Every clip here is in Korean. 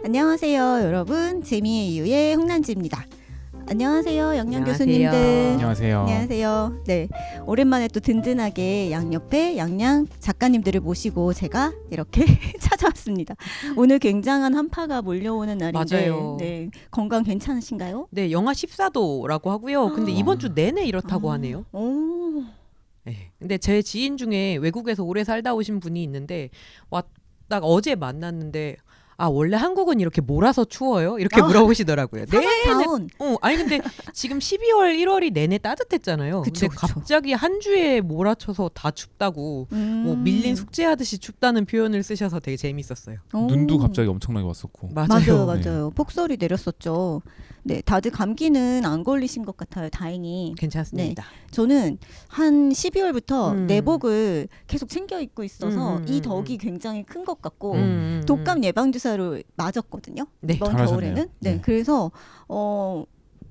안녕하세요, 여러분. 재미의 이유의 홍난지입니다. 안녕하세요, 영양 안녕하세요. 교수님들. 안녕하세요. 안녕하세요. 네, 오랜만에 또 든든하게 양옆에 양양 작가님들을 모시고 제가 이렇게 찾아왔습니다. 오늘 굉장한 한파가 몰려오는 날인데, 맞아요. 네, 건강 괜찮으신가요? 네, 영하 14도라고 하고요. 근데 이번 주 내내 이렇다고 하네요. 오, 네. 근데 제 지인 중에 외국에서 오래 살다 오신 분이 있는데 딱 어제 만났는데 원래 한국은 이렇게 몰아서 추워요? 이렇게 물어보시더라고요. 사온. 아니 근데 지금 12월, 1월이 내내 따뜻했잖아요. 그쵸, 근데 그쵸. 갑자기 한 주에 몰아쳐서 다 춥다고 뭐 밀린 숙제하듯이 춥다는 표현을 쓰셔서 되게 재밌었어요. 눈도 갑자기 엄청나게 왔었고. 맞아요, 네. 맞아요. 폭설이 내렸었죠. 네, 다들 감기는 안 걸리신 것 같아요. 다행히. 괜찮습니다. 저는 한 12월부터 음. 내복을 계속 챙겨 입고 있어서 음. 이 덕이 굉장히 큰 것 같고 독감 예방 주사를 맞았거든요. 네. 이번 잘하셨네요. 겨울에는. 네, 네. 그래서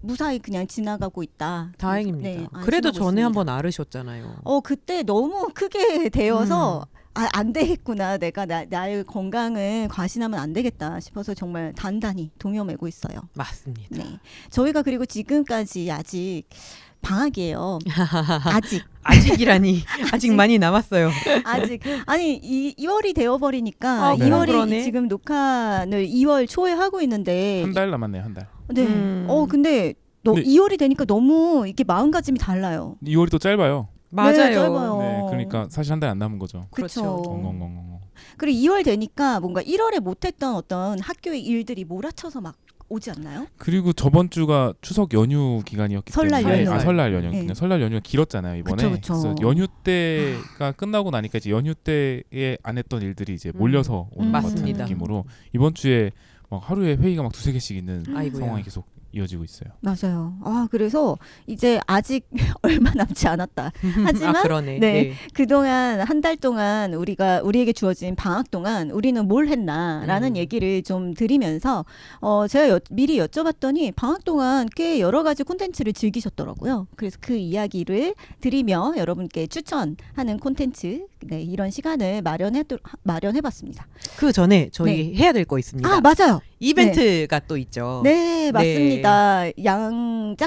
무사히 그냥 지나가고 있다. 다행입니다. 네, 그래도 안심하고 전에 있습니다. 한번 앓으셨잖아요. 그때 너무 크게 되어서 안 되겠구나. 내가 나의 건강을 과신하면 안 되겠다 싶어서 정말 단단히 동요매고 있어요. 맞습니다. 네. 저희가 그리고 지금까지 아직 방학이에요. 아직. 아직이라니 아직 많이 남았어요. 아직. 아니, 2월이 되어버리니까 네. 2월이 그러네. 지금 녹화를 2월 초에 하고 있는데. 한 달 남았네요, 한 달. 네. 근데 근데 2월이 되니까 너무 이게 마음가짐이 달라요. 2월이 또 짧아요. 맞아요. 네, 짧아요. 네, 그러니까 사실 한 달 안 남은 거죠. 그렇죠. 엉엉엉엉. 그리고 2월 되니까 뭔가 1월에 못했던 어떤 학교의 일들이 몰아쳐서 막 오지 않나요? 그리고 저번 주가 추석 연휴 기간이었기 설날 때문에 연휴. 설날 연휴. 네. 설날 연휴가 길었잖아요, 이번에. 그쵸, 그쵸. 그래서 연휴 때가 끝나고 나니까 이제 연휴 때에 안 했던 일들이 이제 몰려서 오는 것 같은 맞습니다. 느낌으로 이번 주에 막 하루에 회의가 막 두세 개씩 있는 아이고야. 상황이 계속 이어지고 있어요. 맞아요. 그래서 이제 아직 얼마 남지 않았다. 하지만 그러네. 네. 그동안 한 달 동안 우리에게 주어진 방학 동안 우리는 뭘 했나라는 얘기를 좀 드리면서 제가 미리 여쭤봤더니 방학 동안 꽤 여러 가지 콘텐츠를 즐기셨더라고요. 그래서 그 이야기를 드리며 여러분께 추천하는 콘텐츠 이런 시간을 마련해봤습니다. 그 전에 저희 해야 될 거 있습니다. 맞아요. 이벤트가 또 있죠. 네, 맞습니다. 양혜석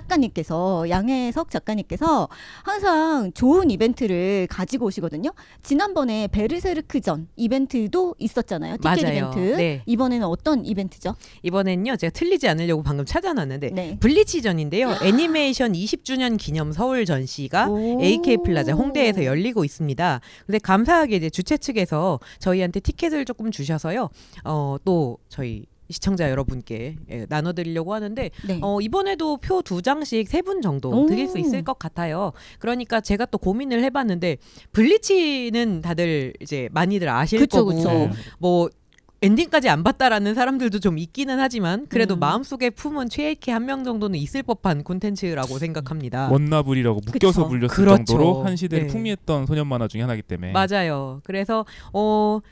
작가님께서 항상 좋은 이벤트를 가지고 오시거든요. 지난번에 베르세르크전 이벤트도 있었잖아요. 티켓 맞아요. 이벤트. 네. 이번에는 어떤 이벤트죠? 이번엔요 제가 틀리지 않으려고 방금 찾아놨는데 네. 블리치전인데요. 애니메이션 20주년 기념 서울 전시가 오. AK 플라자 홍대에서 열리고 있습니다. 근데 감사하게 이제 주최 측에서 저희한테 티켓을 조금 주셔서요. 또 저희 시청자 여러분께 나눠드리려고 하는데 네. 이번에도 표 2장씩 3분 정도 오. 드릴 수 있을 것 같아요. 그러니까 제가 또 고민을 해봤는데 블리치는 다들 이제 많이들 아실 그쵸, 거고 그쵸. 네. 뭐 엔딩까지 안 봤다라는 사람들도 좀 있기는 하지만 그래도 음. 마음속에 품은 최애캐 한 명 정도는 있을 법한 콘텐츠라고 생각합니다. 원나블이라고 묶여서 그쵸. 불렸을 그렇죠. 정도로 한 시대를 네. 풍미했던 소년 만화 중에 하나이기 때문에. 맞아요. 그래서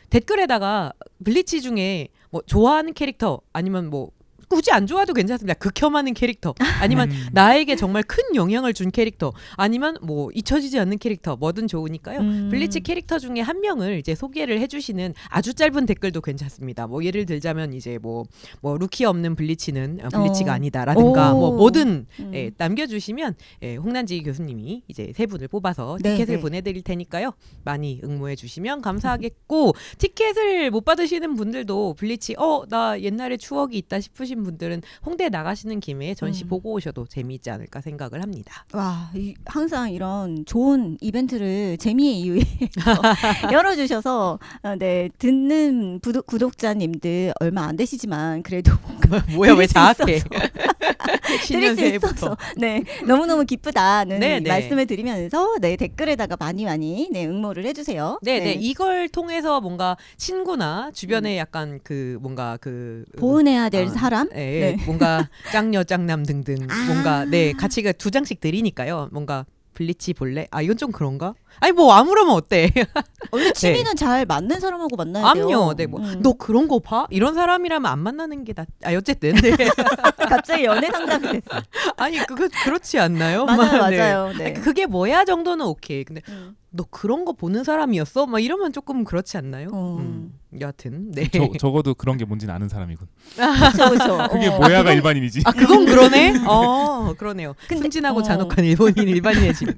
댓글에다가 블리치 중에 뭐 좋아하는 캐릭터 아니면 뭐 굳이 안 좋아도 괜찮습니다. 극혐하는 캐릭터 아니면 나에게 정말 큰 영향을 준 캐릭터 아니면 뭐 잊혀지지 않는 캐릭터 뭐든 좋으니까요. 블리치 캐릭터 중에 한 명을 이제 소개를 해주시는 아주 짧은 댓글도 괜찮습니다. 뭐 예를 들자면 이제 뭐 루키 없는 블리치는 블리치가 아니다라든가 오. 뭐 뭐든 음. 남겨주시면 홍난지 교수님이 이제 3분을 뽑아서 네, 티켓을 네. 보내드릴 테니까요. 많이 응모해 주시면 감사하겠고 티켓을 못 받으시는 분들도 블리치 나 옛날에 추억이 있다 싶으신 분들은 홍대 나가시는 김에 전시 보고 오셔도 재미있지 않을까 생각을 합니다. 와, 항상 이런 좋은 이벤트를 재미의 이유에 열어주셔서 듣는 구독자님들 얼마 안 되시지만 그래도 뭐야 왜 드릴 수 자학해? 드릴 신년 수 새해부터. 있어서 너무너무 기쁘다는 네, 네. 말씀을 드리면서 댓글에다가 많이 응모를 해주세요. 네, 이걸 통해서 뭔가 친구나 주변에 약간 뭔가 보은해야 될 사람. 네. 뭔가 짱녀 짱남 등등 뭔가 같이 2장씩 드리니까요. 뭔가 블리치 볼래? 이건 좀 그런가? 아니 뭐 아무러면 어때? 원래 취미는 잘 맞는 사람하고 만나야 돼요. 암요. 네, 뭐 너 그런 거 봐? 이런 사람이라면 안 만나는 게 낫. 아 어쨌든 네. 갑자기 연애 상담이 됐어. 아니 그거 그렇지 않나요? 맞아요, 막, 네. 맞아요. 네. 그게 뭐야 정도는 오케이. 근데 너 그런 거 보는 사람이었어? 막 이러면 조금 그렇지 않나요? 여하튼 네. 적어도 그런 게 뭔지는 아는 사람이군. 그렇죠, 그렇죠. 그게 뭐야가 일반인이지. 아 그건 그러네. 그러네요. 근데- 순진하고 잔혹한 일본인 일반인의 질문.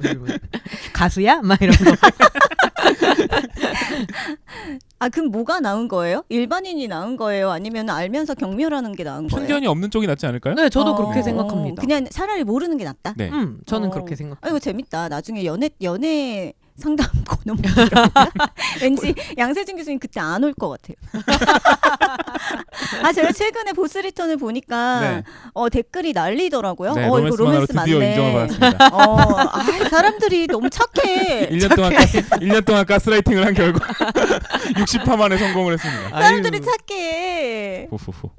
가수야? 막 이런 거. 아, 그럼 뭐가 나은 거예요? 일반인이 나은 거예요? 아니면 알면서 경멸하는 게 나은 거예요? 편견이 없는 쪽이 낫지 않을까요? 네, 저도 그렇게 어. 생각합니다. 그냥 차라리 모르는 게 낫다. 네. 저는 어. 그렇게 생각. 아, 이거 재밌다. 나중에 연애 상담 코너 만들어. 왠지 양세준 교수님 그때 안 올 것 같아요. 아, 제가 최근에 보스 리턴을 보니까 네. 댓글이 난리더라고요. 네, 이거 로맨스 만화로 드디어 맞네. 인정을 받았습니다. 사람들이 너무 착해. 1년 동안 가스라이팅을 한 결과 60화 만에 성공을 했습니다. 사람들이 착해. 후후후.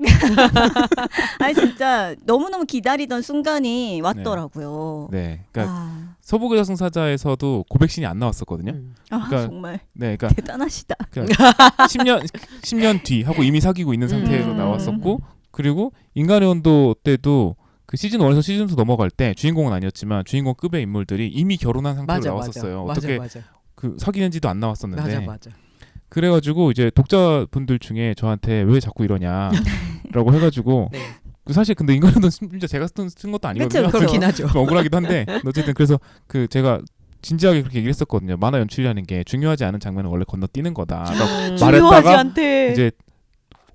아니 진짜 너무너무 기다리던 순간이 왔더라고요. 네. 그러니까 아, 서부의 저승사자에서도 고백신이 안 나왔었거든요. 그러니까- 정말 네, 그러니까 대단하시다. 10년 뒤 하고 이미 사귀고 있는 상태에서 음. 나왔었고, 그리고 인간의 온도 때도 그 시즌 1에서 시즌 2 넘어갈 때 주인공은 아니었지만 주인공급의 인물들이 이미 결혼한 상태로 맞아, 나왔었어요. 맞아. 어떻게 맞아. 그 사귀는지도 안 나왔었는데. 맞아. 그래가지고 이제 독자분들 중에 저한테 왜 자꾸 이러냐라고 해가지고 네. 사실 근데 인간의 온도는 심지어 제가 쓴 것도 아니거든요. 그쵸, 그쵸. 그렇긴 하죠. 좀 억울하기도 한데 어쨌든 그래서 그 제가 진지하게 그렇게 얘기를 했었거든요. 만화 연출이라는 게 중요하지 않은 장면은 원래 건너뛰는 거다. 그러니까 중요하지 말했다가 않대. 이제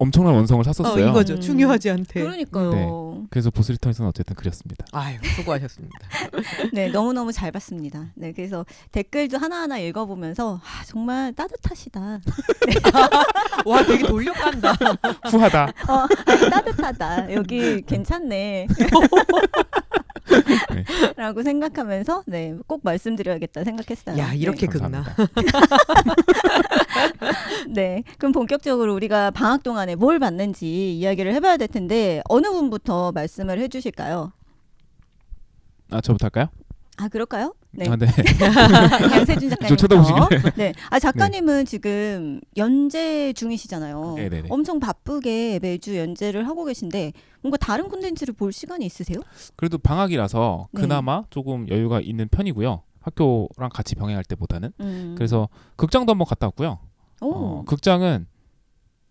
엄청난 원성을 샀었어요. 이거죠. 음. 중요하지 않대. 그러니까요. 그래서 보스리턴에서는 어쨌든 그렸습니다. 아유, 수고하셨습니다. 네, 너무너무 잘 봤습니다. 네, 그래서 댓글도 하나하나 읽어보면서 정말 따뜻하시다. 와, 되게 돌려간다. 후하다. 아니, 따뜻하다. 여기 괜찮네. 라고 생각하면서 네, 꼭 말씀드려야겠다 생각했어요. 야, 이렇게 네. 긁나. 감사합니다. 네, 그럼 본격적으로 우리가 방학 동안에 뭘 봤는지 이야기를 해봐야 될 텐데 어느 분부터 말씀을 해주실까요? 아 저부터 할까요? 아, 그럴까요? 네. 아, 네. 양세준 작가님. 좀 쳐다보시길래. 네. 아, 작가님은 지금 연재 중이시잖아요. 네네네. 엄청 바쁘게 매주 연재를 하고 계신데 뭔가 다른 콘텐츠를 볼 시간이 있으세요? 그래도 방학이라서 네. 그나마 조금 여유가 있는 편이고요. 학교랑 같이 병행할 때보다는. 그래서 음. 극장도 한번 갔다 왔고요. 오. 극장은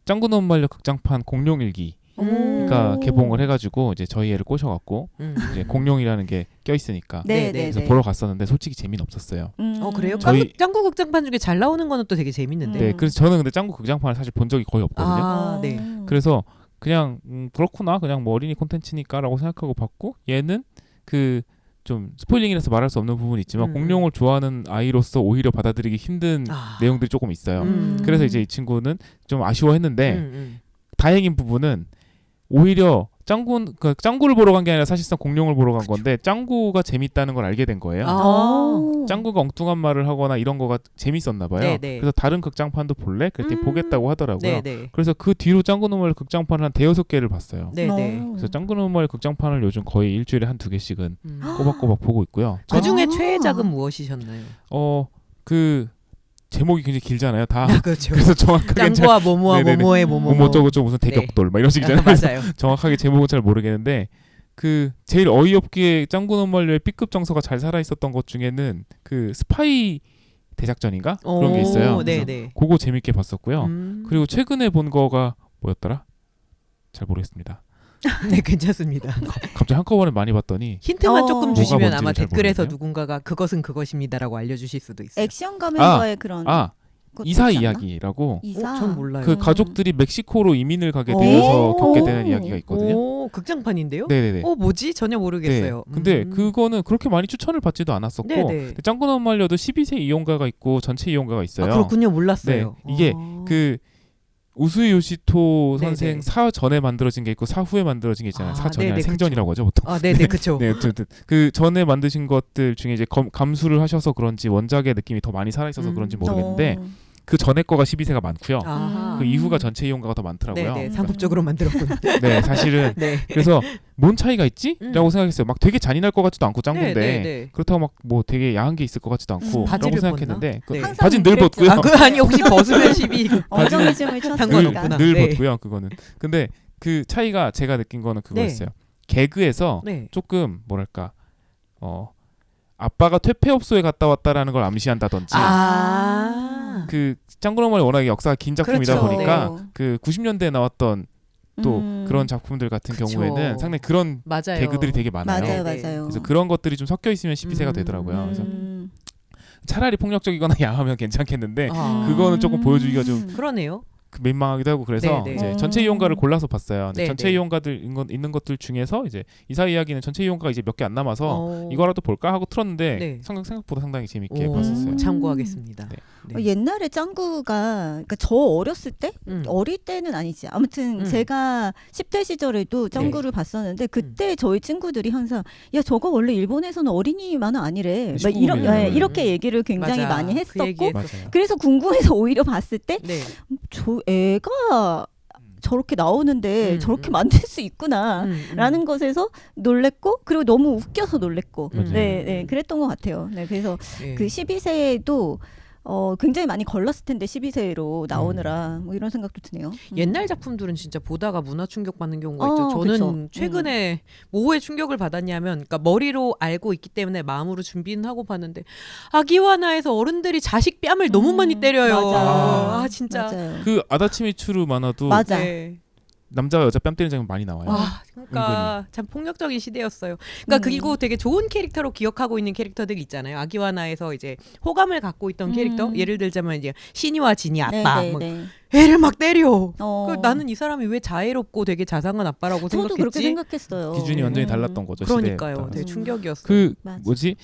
짱구 논말려 극장판 공룡일기. 오. 가 개봉을 해가지고 이제 저희 애를 꼬셔갖고 이제 공룡이라는 게 껴있으니까 네, 네, 그래서 네. 보러 갔었는데 솔직히 재미는 없었어요. 그래요? 저희- 짱구 극장판 중에 잘 나오는 거는 또 되게 재밌는데. 네, 그래서 저는 근데 짱구 극장판을 사실 본 적이 거의 없거든요. 아, 네. 그래서 그냥 그렇구나, 그냥 뭐 어린이 콘텐츠니까라고 생각하고 봤고, 얘는 그 좀 스포일링이라서 말할 수 없는 부분이 있지만 공룡을 좋아하는 아이로서 오히려 받아들이기 힘든 내용들이 조금 있어요. 그래서 이제 이 친구는 좀 아쉬워했는데 다행인 부분은 오히려 짱구를 보러 간 게 아니라 사실상 공룡을 보러 간 건데 짱구가 재밌다는 걸 알게 된 거예요. 짱구가 엉뚱한 말을 하거나 이런 거가 재밌었나 봐요. 네네. 그래서 다른 극장판도 볼래? 그랬더니 보겠다고 하더라고요. 네네. 그래서 그 뒤로 짱구 노멀 극장판을 한 5-6개를 봤어요. 네네. 그래서 짱구 노멀 극장판을 요즘 거의 일주일에 한 2개씩은 꼬박꼬박 보고 있고요. 그 중에 아. 최애작은 무엇이셨나요? 그 제목이 굉장히 길잖아요. 다. 그렇죠. 그래서 정확하게 짱구와 모모와 네네네. 모모의 모모. 뭐 어쩌고저쩌고 무슨 대격돌 막 이런 식이잖아요. 맞아요. 정확하게 제목은 잘 모르겠는데 그 제일 어이없게 짱구 노멀려의 B급 정서가 잘 살아 있었던 것 중에는 그 스파이 대작전인가 그런 게 있어요. 그래서 네네. 그거 재밌게 봤었고요. 그리고 최근에 본 거가 뭐였더라? 잘 모르겠습니다. 네, 괜찮습니다. 갑자기 한꺼번에 많이 봤더니 힌트만 조금 뭐가 주시면 아마 뭔지를 잘 댓글에서 모르겠네요. 누군가가 그것은 그것입니다라고 알려주실 수도 있어요. 액션 가면서의 그런 것도 이사 있지 않나? 이야기라고 이사. 전 몰라요. 그 가족들이 멕시코로 이민을 가게 되어서 겪게 되는 이야기가 있거든요. 오, 극장판인데요? 네네네. 뭐지? 전혀 모르겠어요. 네. 근데 그거는 그렇게 많이 추천을 받지도 않았었고 네네. 짱구 노멀려도 12세 이용가가 있고 전체 이용가가 있어요. 그렇군요. 몰랐어요. 네. 이게 그 우수이 요시토 선생 네네. 사 전에 만들어진 게 있고 사 후에 만들어진 게 있잖아요. 사 전이 네네, 아니라 생전이라고 하죠 보통. 네네, 그쵸. 네, 어쨌든 그 전에 만드신 것들 중에 이제 감수를 하셔서 그런지 원작의 느낌이 더 많이 살아 있어서 그런지 모르겠는데 그 전에 거가 12세가 많고요. 아하. 그 이후가 전체 이용가가 더 많더라고요. 네네, 상습적으로 만들었군요. 네, 사실은 네. 그래서 뭔 차이가 있지? 라고 생각했어요. 막 되게 잔인할 것 같지도 않고 짱구인데 네. 그렇다고 막 뭐 되게 야한 게 있을 것 같지도 않고 바지를 라고 생각했는데 벗나? 네. 항상 바지는 늘 그랬죠. 벗고요. 아, 그 아니 혹시 벗으면 12. 엉덩이즘을 상관없구나. 쳤으니까. 늘 네. 벗고요. 그거는. 근데 그 차이가 제가 느낀 거는 네. 그거였어요. 개그에서 네. 조금 뭐랄까 아빠가 퇴폐업소에 갔다 왔다라는 걸 암시한다든지 그 짱구노말이 워낙에 역사가 긴 작품이다 그렇죠. 보니까 네. 그 90년대에 나왔던 또 그런 작품들 같은 그쵸. 경우에는 상당히 그런 맞아요. 개그들이 되게 많아요. 맞아요, 네. 맞아요. 그래서 그런 것들이 좀 섞여 있으면 12세가 되더라고요. 그래서 차라리 폭력적이거나 야하면 괜찮겠는데 아. 그거는 조금 보여주기가 좀 그러네요. 민망하기도 하고 그래서 네, 네. 이제 전체 이용가를 골라서 봤어요. 근데 네, 전체 네. 이용가들 있는 것들 중에서 이제 이사 이야기는 전체 이용가가 이제 몇 개 안 남아서 이거라도 볼까 하고 틀었는데 네. 생각보다 상당히 재밌게 오, 봤었어요. 참고하겠습니다. 네. 네. 옛날에 짱구가 그러니까 저 어렸을 때 음. 어릴 때는 아니지. 아무튼 제가 10대 시절에도 짱구를 봤었는데 그때 저희 친구들이 항상 야 저거 원래 일본에서는 어린이 만화 아니래. 막 19금이네. 이렇게 얘기를 굉장히 맞아. 많이 그 했었고 얘기 맞아요. 그래서 궁금해서 오히려 봤을 때 네. 저 애가 저렇게 나오는데 저렇게 만들 수 있구나. 라는 것에서 놀랬고 그리고 너무 웃겨서 놀랬고 맞아요. 네, 그랬던 것 같아요. 네, 그래서 네. 그 12세도 굉장히 많이 걸렀을 텐데 12세로 나오느라 뭐 이런 생각도 드네요. 옛날 작품들은 진짜 보다가 문화 충격 받는 경우가 어, 있죠. 저는 그쵸. 최근에 뭐에 충격을 받았냐면, 그러니까 머리로 알고 있기 때문에 마음으로 준비는 하고 봤는데 아기와나에서 어른들이 자식 뺨을 너무 많이 때려요. 맞아. 진짜. 맞아요. 그 아다치미추루 만화도 맞아. 네. 남자와 여자 뺨 때리는 장면 많이 나와요. 아, 그러니까 참 폭력적인 시대였어요. 그러니까 그리고 되게 좋은 캐릭터로 기억하고 있는 캐릭터들이 있잖아요. 아기와나에서 이제 호감을 갖고 있던 캐릭터. 예를 들자면 이제 신이와 진이 아빠. 네, 뭐 네. 애를 막 때려. 어. 그 나는 이 사람이 왜 자애롭고 되게 자상한 아빠라고 저도 생각했지? 그렇게 생각했어요. 기준이 완전히 달랐던 거죠. 그러니까요. 시대에 되게 따라서. 충격이었어요. 그 맞아. 뭐지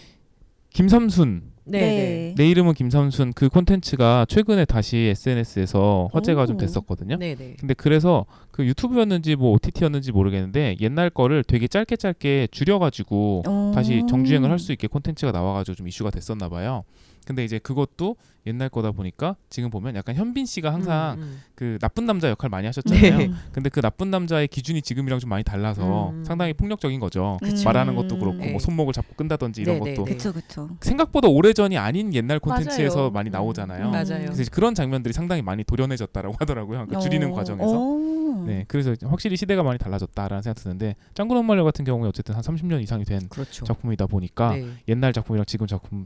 김삼순 네. 내 이름은 김삼순 그 콘텐츠가 최근에 다시 SNS에서 화제가 좀 됐었거든요. 네네. 근데 그래서 그 유튜브였는지 뭐 OTT였는지 모르겠는데 옛날 거를 되게 짧게 줄여가지고 다시 정주행을 할 수 있게 콘텐츠가 나와가지고 좀 이슈가 됐었나 봐요. 근데 이제 그것도 옛날 거다 보니까 지금 보면 약간 현빈 씨가 항상 그 나쁜 남자 역할 많이 하셨잖아요. 네. 근데 그 나쁜 남자의 기준이 지금이랑 좀 많이 달라서 상당히 폭력적인 거죠. 그쵸. 말하는 것도 그렇고 네. 뭐 손목을 잡고 끈다든지 이런 네, 네, 것도 네. 그쵸. 생각보다 오래전이 아닌 옛날 콘텐츠에서 맞아요. 많이 나오잖아요. 맞아요. 그래서 그런 장면들이 상당히 많이 도려내졌다라고 하더라고요. 그러니까 줄이는 과정에서. 네, 그래서 확실히 시대가 많이 달라졌다라는 생각 드는데 짱구는 말려 같은 경우에 어쨌든 한 30년 이상이 된 그렇죠. 작품이다 보니까 네. 옛날 작품이랑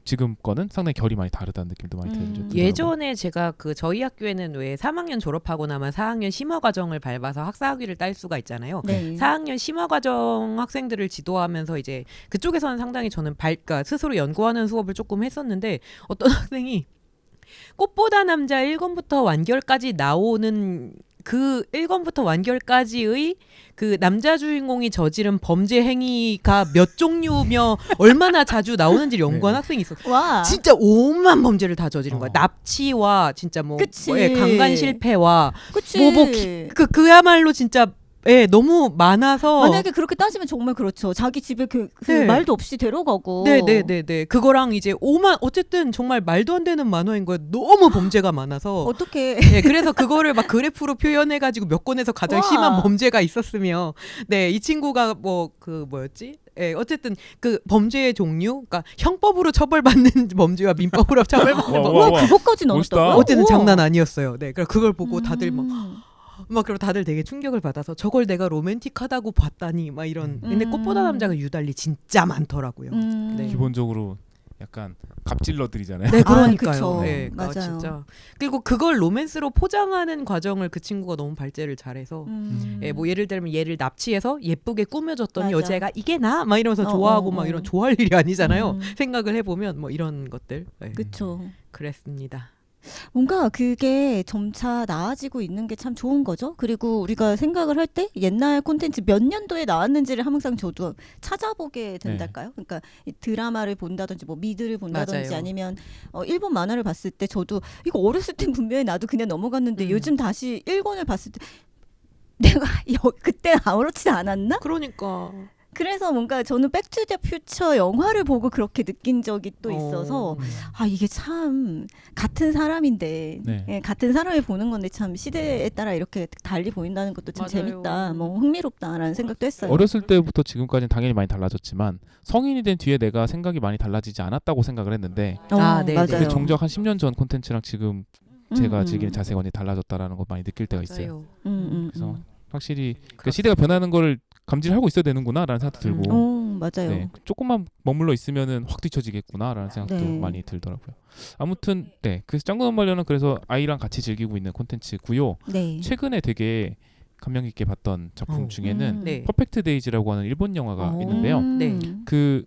지금 거는 상당히 결이 많이 다르다는 느낌도 많이 들더라고요. 예전에 제가 그 저희 학교에는 왜 3학년 졸업하고 나면 4학년 심화 과정을 밟아서 학사학위를 딸 수가 있잖아요. 네. 4학년 심화 과정 학생들을 지도하면서 이제 그쪽에서는 상당히 저는 그러니까 스스로 연구하는 수업을 조금 했었는데 어떤 학생이 꽃보다 남자 1권부터 완결까지 나오는 그 1권부터 완결까지의 그 남자 주인공이 저지른 범죄 행위가 몇 종류며 얼마나 자주 나오는지를 연구한 학생이 있었어요. 와. 진짜 오만 범죄를 다 저지른 거야. 납치와 진짜 뭐 그치. 강간 실패와 그치. 그야말로 진짜 너무 많아서 만약에 그렇게 따지면 정말 그렇죠. 자기 집에 그 네. 말도 없이 데려가고. 네네네네. 그거랑 이제 어쨌든 정말 말도 안 되는 만화인 거야. 너무 범죄가 많아서. 어떻게? 네, 그래서 그거를 막 그래프로 표현해가지고 몇 권에서 가장 와. 심한 범죄가 있었으며, 네, 이 친구가 뭐 그 뭐였지? 예, 어쨌든 그 범죄의 종류, 그러니까 형법으로 처벌받는 범죄와 민법으로 처벌받는 범죄. 와. 와, 그것까지 멋있다. 넣었다고요? 어쨌든 우와. 장난 아니었어요. 네, 그걸 보고 다들 음. 막 그리고 다들 되게 충격을 받아서 저걸 내가 로맨틱하다고 봤다니 막 이런. 근데 꽃보다 남자가 유달리 진짜 많더라고요. 네. 기본적으로 약간 갑질러들이잖아요. 네, 그러니까요. 그쵸. 네, 맞아요. 진짜. 그리고 그걸 로맨스로 포장하는 과정을 그 친구가 너무 발제를 잘해서. 예, 뭐 예를 들면 얘를 납치해서 예쁘게 꾸며줬더니 맞아. 여자애가 이게 나? 막 이러면서 어, 좋아하고 어, 막 어. 이런 좋아할 일이 아니잖아요. 생각을 해보면 뭐 이런 것들. 네. 그쵸. 그랬습니다. 뭔가 그게 점차 나아지고 있는 게 참 좋은 거죠. 그리고 우리가 생각을 할 때 옛날 콘텐츠 몇 년도에 나왔는지를 항상 저도 찾아보게 된달까요? 그러니까 이 드라마를 본다든지 뭐 미드를 본다든지 맞아요. 아니면 일본 만화를 봤을 때 저도 이거 어렸을 땐 분명히 나도 그냥 넘어갔는데 요즘 다시 1권을 봤을 때 내가 그때 아무렇지 않았나? 그러니까. 그래서 뭔가 저는 백투더퓨처 영화를 보고 그렇게 느낀 적이 또 있어서 아 이게 참 같은 사람인데 네. 예, 같은 사람이 보는 건데 참 시대에 따라 이렇게 달리 보인다는 것도 참 맞아요. 재밌다, 뭐 흥미롭다라는 생각도 했어요. 어렸을 때부터 지금까지는 당연히 많이 달라졌지만 성인이 된 뒤에 내가 생각이 많이 달라지지 않았다고 생각을 했는데 네, 맞아요. 네. 그 정작 한 10년 전 콘텐츠랑 지금 제가 음, 즐기는 자세가 완전히 달라졌다라는 걸 많이 느낄 때가 있어요. 그래서 확실히 그 시대가 변하는 거를 감지를 하고 있어야 되는구나라는 생각도 들고 맞아요. 네, 조금만 머물러 있으면은 확 뒤처지겠구나라는 생각도 네. 많이 들더라고요. 아무튼 네, 그래서 짱구는 말려는 그래서 아이랑 같이 즐기고 있는 콘텐츠고요. 네. 최근에 되게 감명 깊게 봤던 작품 중에는 네. 퍼펙트 데이즈라고 하는 일본 영화가 오. 있는데요. 네. 그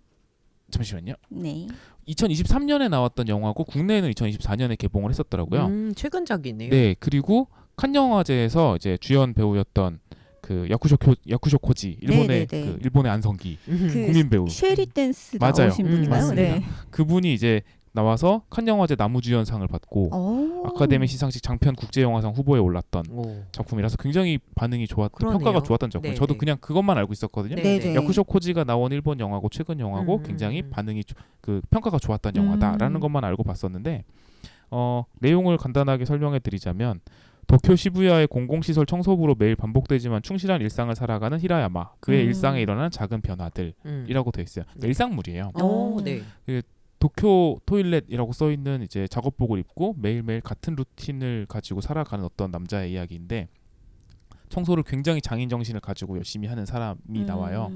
잠시만요. 네. 2023년에 나왔던 영화고 국내에는 2024년에 개봉을 했었더라고요. 최근작이네요. 네, 그리고 칸 영화제에서 이제 주연 배우였던 그 야쿠쇼 코지 일본의 네네네. 그 일본의 안성기 그 국민 배우 쉐리 댄스 맞아요. 나오신 분인가요? 맞습니다. 네. 그분이 이제 나와서 칸 영화제 나무주연상을 받고 오. 아카데미 시상식 장편 국제영화상 후보에 올랐던 오. 작품이라서 굉장히 반응이 좋았던 그러네요. 평가가 좋았던 작품. 네, 저도 네. 그냥 그것만 알고 있었거든요. 네, 네네. 야쿠쇼 코지가 나온 일본 영화고 최근 영화고 굉장히 반응이 그 평가가 좋았던 영화다라는 것만 알고 봤었는데 내용을 간단하게 설명해 드리자면 도쿄 시부야의 공공시설 청소부로 매일 반복되지만 충실한 일상을 살아가는 히라야마 그의 일상에 일어나는 작은 변화들이라고 되어 있어요. 그러니까 일상물이에요. 오, 네. 도쿄 토일렛이라고 써 있는 이제 작업복을 입고 매일매일 같은 루틴을 가지고 살아가는 어떤 남자의 이야기인데 청소를 굉장히 장인 정신을 가지고 열심히 하는 사람이 나와요.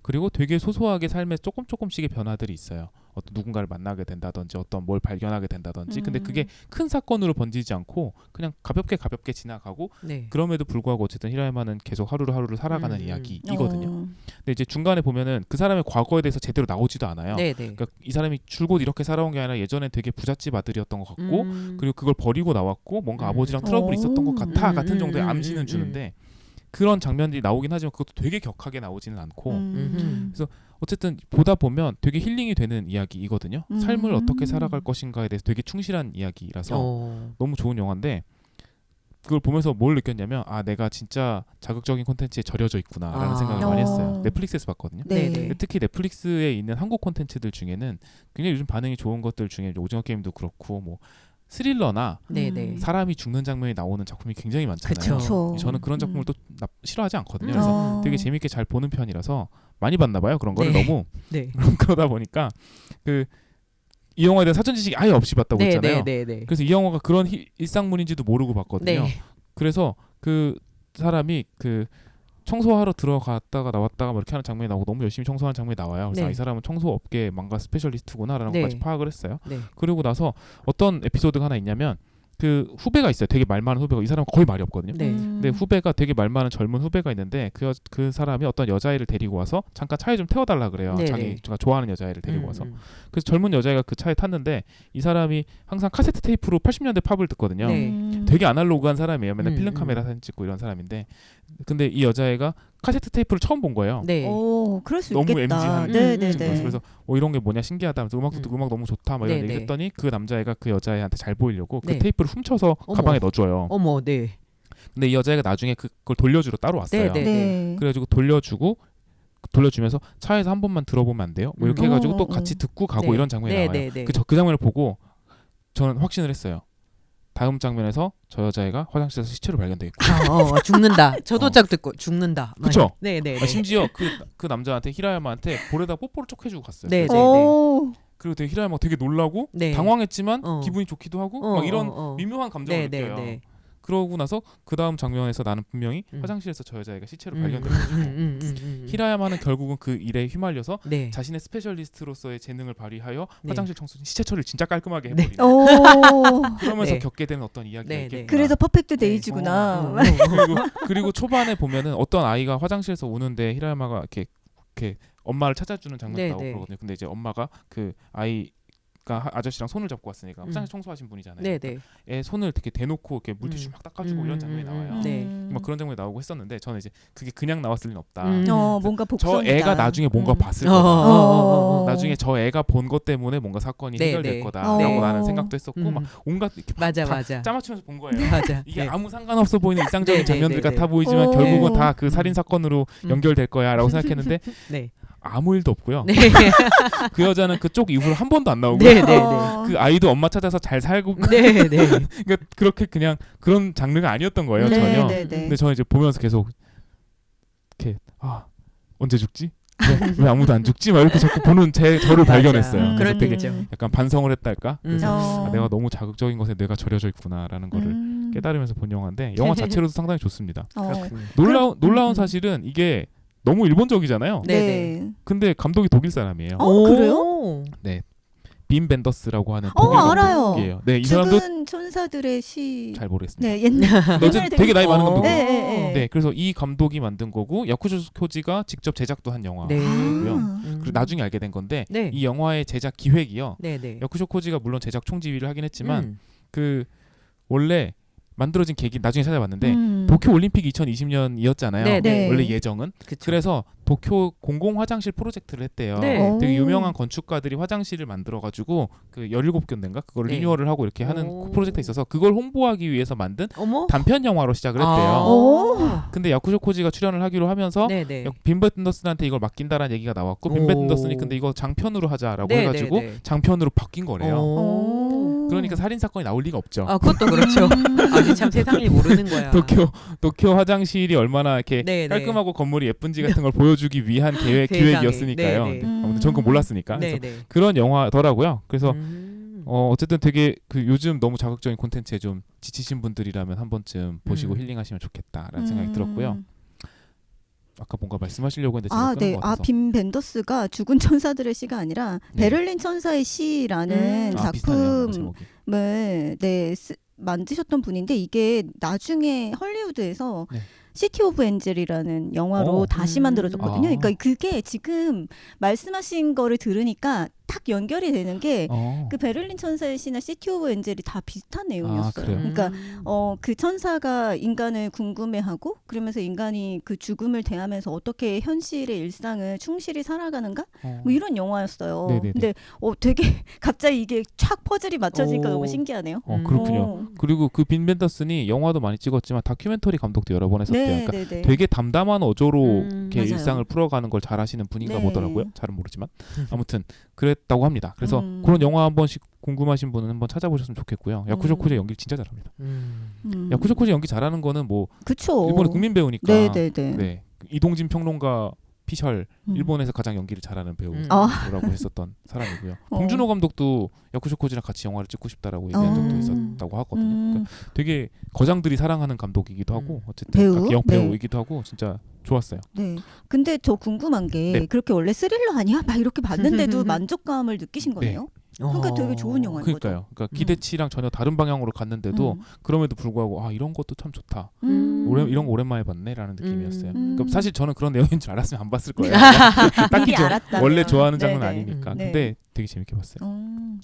그리고 되게 소소하게 삶에 조금씩의 변화들이 있어요. 어떤 누군가를 만나게 된다든지 어떤 뭘 발견하게 된다든지 근데 그게 큰 사건으로 번지지 않고 그냥 가볍게 지나가고 네. 그럼에도 불구하고 어쨌든 히라야마는 계속 하루를 살아가는 이야기이거든요. 근데 이제 중간에 보면은 그 사람의 과거에 대해서 제대로 나오지도 않아요. 네, 네. 그러니까 이 사람이 줄곧 이렇게 살아온 게 아니라 예전에 되게 부잣집 아들이었던 것 같고 그리고 그걸 버리고 나왔고 뭔가 아버지랑 트러블이 있었던 것 같아 같은 정도의 암시는 주는데 그런 장면들이 나오긴 하지만 그것도 되게 격하게 나오지는 않고 그래서 어쨌든 보다 보면 되게 힐링이 되는 이야기이거든요. 삶을 어떻게 살아갈 것인가에 대해서 되게 충실한 이야기라서 너무 좋은 영화인데 그걸 보면서 뭘 느꼈냐면 아 내가 진짜 자극적인 콘텐츠에 절여져 있구나라는 생각을 많이 했어요. 넷플릭스에서 봤거든요. 네. 근데 특히 넷플릭스에 있는 한국 콘텐츠들 중에는 굉장히 요즘 반응이 좋은 것들 중에 오징어 게임도 그렇고 뭐 스릴러나 네네. 사람이 죽는 장면이 나오는 작품이 굉장히 많잖아요. 그쵸. 저는 그런 작품을 또 싫어하지 않거든요. 그래서 되게 재밌게 잘 보는 편이라서 많이 봤나 봐요. 그런 거를 네. 너무 네. 그러다 보니까 이 영화에 대한 사전 지식이 아예 없이 봤다고 했잖아요. 네. 네. 그래서 이 영화가 그런 일상물인지도 모르고 봤거든요. 네. 그래서 그 사람이 그 청소하러 들어갔다가 나왔다가 뭐 이렇게 하는 장면이 나오고 너무 열심히 청소하는 장면이 나와요. 그래서 네. 아, 이 사람은 청소업계 망가 스페셜리스트구나라는 네. 것까지 파악을 했어요. 네. 그러고 나서 어떤 에피소드가 하나 있냐면 그 후배가 있어요. 되게 말 많은 후배가 이 사람은 거의 말이 없거든요. 네. 근데 후배가 되게 말 많은 젊은 후배가 있는데 그 사람이 어떤 여자애를 데리고 와서 잠깐 차에 좀 태워달라 그래요. 네네. 자기가 좋아하는 여자애를 데리고 와서. 그래서 젊은 여자애가 그 차에 탔는데 이 사람이 항상 카세트 테이프로 80년대 팝을 듣거든요. 네. 되게 아날로그한 사람이에요. 맨날 필름 음. 카메라 사진 찍고 이런 사람인데 근데 이 여자애가 카세트 테이프를 처음 본 거예요. 네. 오, 그럴 수 너무 있겠다. MG한 네네네. 그래서 이런 게 뭐냐 신기하다. 그래서 음악도 듣고 음악 너무 좋다. 막 이런 네네. 얘기 했더니 그 남자애가 그 여자애한테 잘 보이려고 그 네. 테이프를 훔쳐서 어머. 가방에 넣어줘요. 어머, 네. 근데 이 여자애가 나중에 그걸 돌려주러 따로 왔어요. 네. 네. 그래가지고 돌려주면서 차에서 한 번만 들어보면 안 돼요? 뭐 이렇게 해가지고 또 같이 듣고 가고 네. 이런 장면이 네, 나와요. 네. 그 장면을 보고 저는 확신을 했어요. 다음 장면에서 저 여자애가 화장실에서 시체로 발견되겠고. 죽는다. 저도 짝 듣고 죽는다. 그쵸? 네네. 심지어 그 남자한테 히라야마한테 볼에다 뽀뽀를 쪽 해주고 갔어요. 네, 네. 오. 그리고 되게 히라야마가 되게 놀라고 네. 당황했지만 기분이 좋기도 하고 어, 막 이런 어, 어. 미묘한 감정을 네, 느껴요. 네. 그러고 나서 그 다음 장면에서 나는 분명히 화장실에서 저 여자애가 시체로 발견된 거죠. 히라야마는 결국은 그 일에 휘말려서 네. 자신의 스페셜리스트로서의 재능을 발휘하여 네. 화장실 청소 시체 처리를 진짜 깔끔하게 네. 해버리는 오. 그러면서 네. 겪게 되는 어떤 이야기가 네, 네. 있겠구나. 그래서 퍼펙트 네. 데이지구나. 그리고 초반에 보면은 어떤 아이가 화장실에서 우는데 히라야마가 이렇게 엄마를 찾아주는 장면이 네, 나오고 네. 그러거든요. 근데 이제 엄마가 그 아이가 아저씨랑 손을 잡고 왔으니까 화장실 청소하신 분이잖아요. 네네. 애 손을 되게 대놓고 이렇게 물티슈 막 닦아주고 이런 장면이 나와요. 네. 막 그런 장면이 나오고 했었는데 저는 이제 그게 그냥 나왔을 리는 없다. 뭔가 저 복선이다. 애가 나중에 뭔가 봤을 어, 거다. 어. 나중에 저 애가 본 것 때문에 뭔가 사건이 네, 해결될 네. 거다라고 네. 나는 생각도 했었고 막 온갖 이렇게 맞아, 다 맞아. 짜맞추면서 본 거예요. 맞아. 이게 네. 아무 상관없어 보이는 일상적인 네, 장면들 네, 네, 같아 네. 보이지만 오. 결국은 다 그 살인 사건으로 연결될 거야라고 생각했는데 네. 아무 일도 없고요. 네. 그 여자는 그쪽 이후로 한 번도 안 나오고 네, 네, 그 아이도 엄마 찾아서 잘 살고 네, 네. 그러니까 그렇게 그냥 그런 장르가 아니었던 거예요. 네, 전혀. 네, 네. 근데 저는 이제 보면서 계속 이렇게 언제 죽지? 왜 아무도 안 죽지? 막 이렇게 자꾸 보는 저를 맞아. 발견했어요. 그래서 그럴 때 되게 있죠. 약간 반성을 했달까? 그래서 내가 너무 자극적인 것에 뇌가 절여져 있구나라는 거를 깨달으면서 본 영화인데 영화 자체로도 상당히 좋습니다. 그렇군요. 놀라운 사실은 이게 너무 일본적이잖아요. 네, 네. 근데 감독이 독일 사람이에요. 그래요? 네. 빈 벤더스라고 하는 어, 독일 알아요. 감독이에요. 네, 이 사람도 죽은 천사들의 시. 잘 모르겠습니다. 네, 옛날. 어쨌든 되게 나이 많은 감독이에요. 네, 네, 네. 네, 그래서 이 감독이 만든 거고 야쿠조 코지가 직접 제작도 한 영화. 네. 아. 그리고 나중에 알게 된 건데 네. 이 영화의 제작 기획이요. 네, 네. 야쿠조 코지가 물론 제작 총지휘를 하긴 했지만 음. 그 원래 만들어진 계기 나중에 찾아봤는데 도쿄 올림픽 2020년이었잖아요. 네, 네. 원래 예정은. 그쵸. 그래서 도쿄 공공 화장실 프로젝트를 했대요. 네. 되게 유명한 건축가들이 화장실을 만들어 가지고 그 17견대인가 그걸 네. 리뉴얼을 하고 이렇게 하는 오. 프로젝트가 있어서 그걸 홍보하기 위해서 만든 어머. 단편 영화로 시작을 했대요. 아. 근데 야쿠조 코지가 출연을 하기로 하면서 네, 네. 빈 벤더슨한테 이걸 맡긴다라는 얘기가 나왔고 빈 오. 벤더슨이 근데 이거 장편으로 하자라고 네, 해가지고 네, 네. 장편으로 바뀐 거래요. 오. 그러니까 살인 사건이 나올 리가 없죠. 아, 그것도 그렇죠. 아직 참 세상을 모르는 거야. 도쿄 화장실이 얼마나 이렇게 네, 네. 깔끔하고 건물이 예쁜지 같은 걸 보여주기 위한 세상에. 기획이었으니까요. 네, 네. 아무튼 전 그거 몰랐으니까. 네, 그래서 네. 그런 영화더라고요. 그래서 음. 어쨌든 되게 그 요즘 너무 자극적인 콘텐츠에 좀 지치신 분들이라면 한 번쯤 보시고 힐링하시면 좋겠다라는 생각이 들었고요. 아까 뭔가 말씀하시려고 했는데 제가 끊은 네. 것 같아서. 빈 벤더스가 죽은 천사들의 시가 아니라 네. 베를린 천사의 시라는 비슷하네요, 작품을 제목이. 만드셨던 분인데 이게 나중에 헐리우드에서 네. 시티 오브 엔젤이라는 영화로 다시 만들어졌거든요. 아. 그러니까 그게 지금 말씀하신 거를 들으니까 딱 연결이 되는 게 그 베를린 천사의 시나 시티 오브 엔젤이 다 비슷한 내용이었어요. 그래요? 그러니까 그 천사가 인간을 궁금해하고 그러면서 인간이 그 죽음을 대하면서 어떻게 현실의 일상을 충실히 살아가는가 뭐 이런 영화였어요. 네네네. 근데 되게 갑자기 이게 촥 퍼즐이 맞춰지니까 오. 너무 신기하네요. 그렇군요. 그리고 그 빈 벤더슨이 영화도 많이 찍었지만 다큐멘터리 감독도 여러 번 했었대요. 네, 그러니까 네, 네. 되게 담담한 어조로 이렇게 맞아요. 일상을 풀어가는 걸 잘하시는 분인가 네. 보더라고요. 잘은 모르지만 아무튼 그랬다고 합니다. 그래서 음. 그런 영화 한 번씩 궁금하신 분은 한번 찾아보셨으면 좋겠고요. 야쿠조 코지 연기 진짜 잘합니다. 야쿠조 코지 연기 잘하는 거는 뭐 그쵸. 일본의 국민 배우니까. 네, 네, 네. 네. 이동진 평론가 피셜 음. 일본에서 가장 연기를 잘하는 배우라고 했었던 사람이고요. 봉준호 감독도 야쿠조 코지랑 같이 영화를 찍고 싶다라고 얘기한 적도 있었다고 하거든요. 그러니까 되게 거장들이 사랑하는 감독이기도 하고 어쨌든 배우? 영 네. 배우이기도 하고 진짜 좋았어요. 네. 근데 저 궁금한 게 네. 그렇게 원래 스릴러 아니야? 막 이렇게 봤는데도 만족감을 느끼신 거네요. 그러니까 되게 좋은 영화인 거죠. 그러니까요. 그러니까 기대치랑 전혀 다른 방향으로 갔는데도 그럼에도 불구하고 이런 것도 참 좋다. 이런 거 오랜만에 봤네라는 느낌이었어요. 그러니까 사실 저는 그런 내용인 줄 알았으면 안 봤을 거예요. 딱히 미리 알았다면. 원래 좋아하는 장르는 네네. 아니니까. 네. 근데 되게 재밌게 봤어요.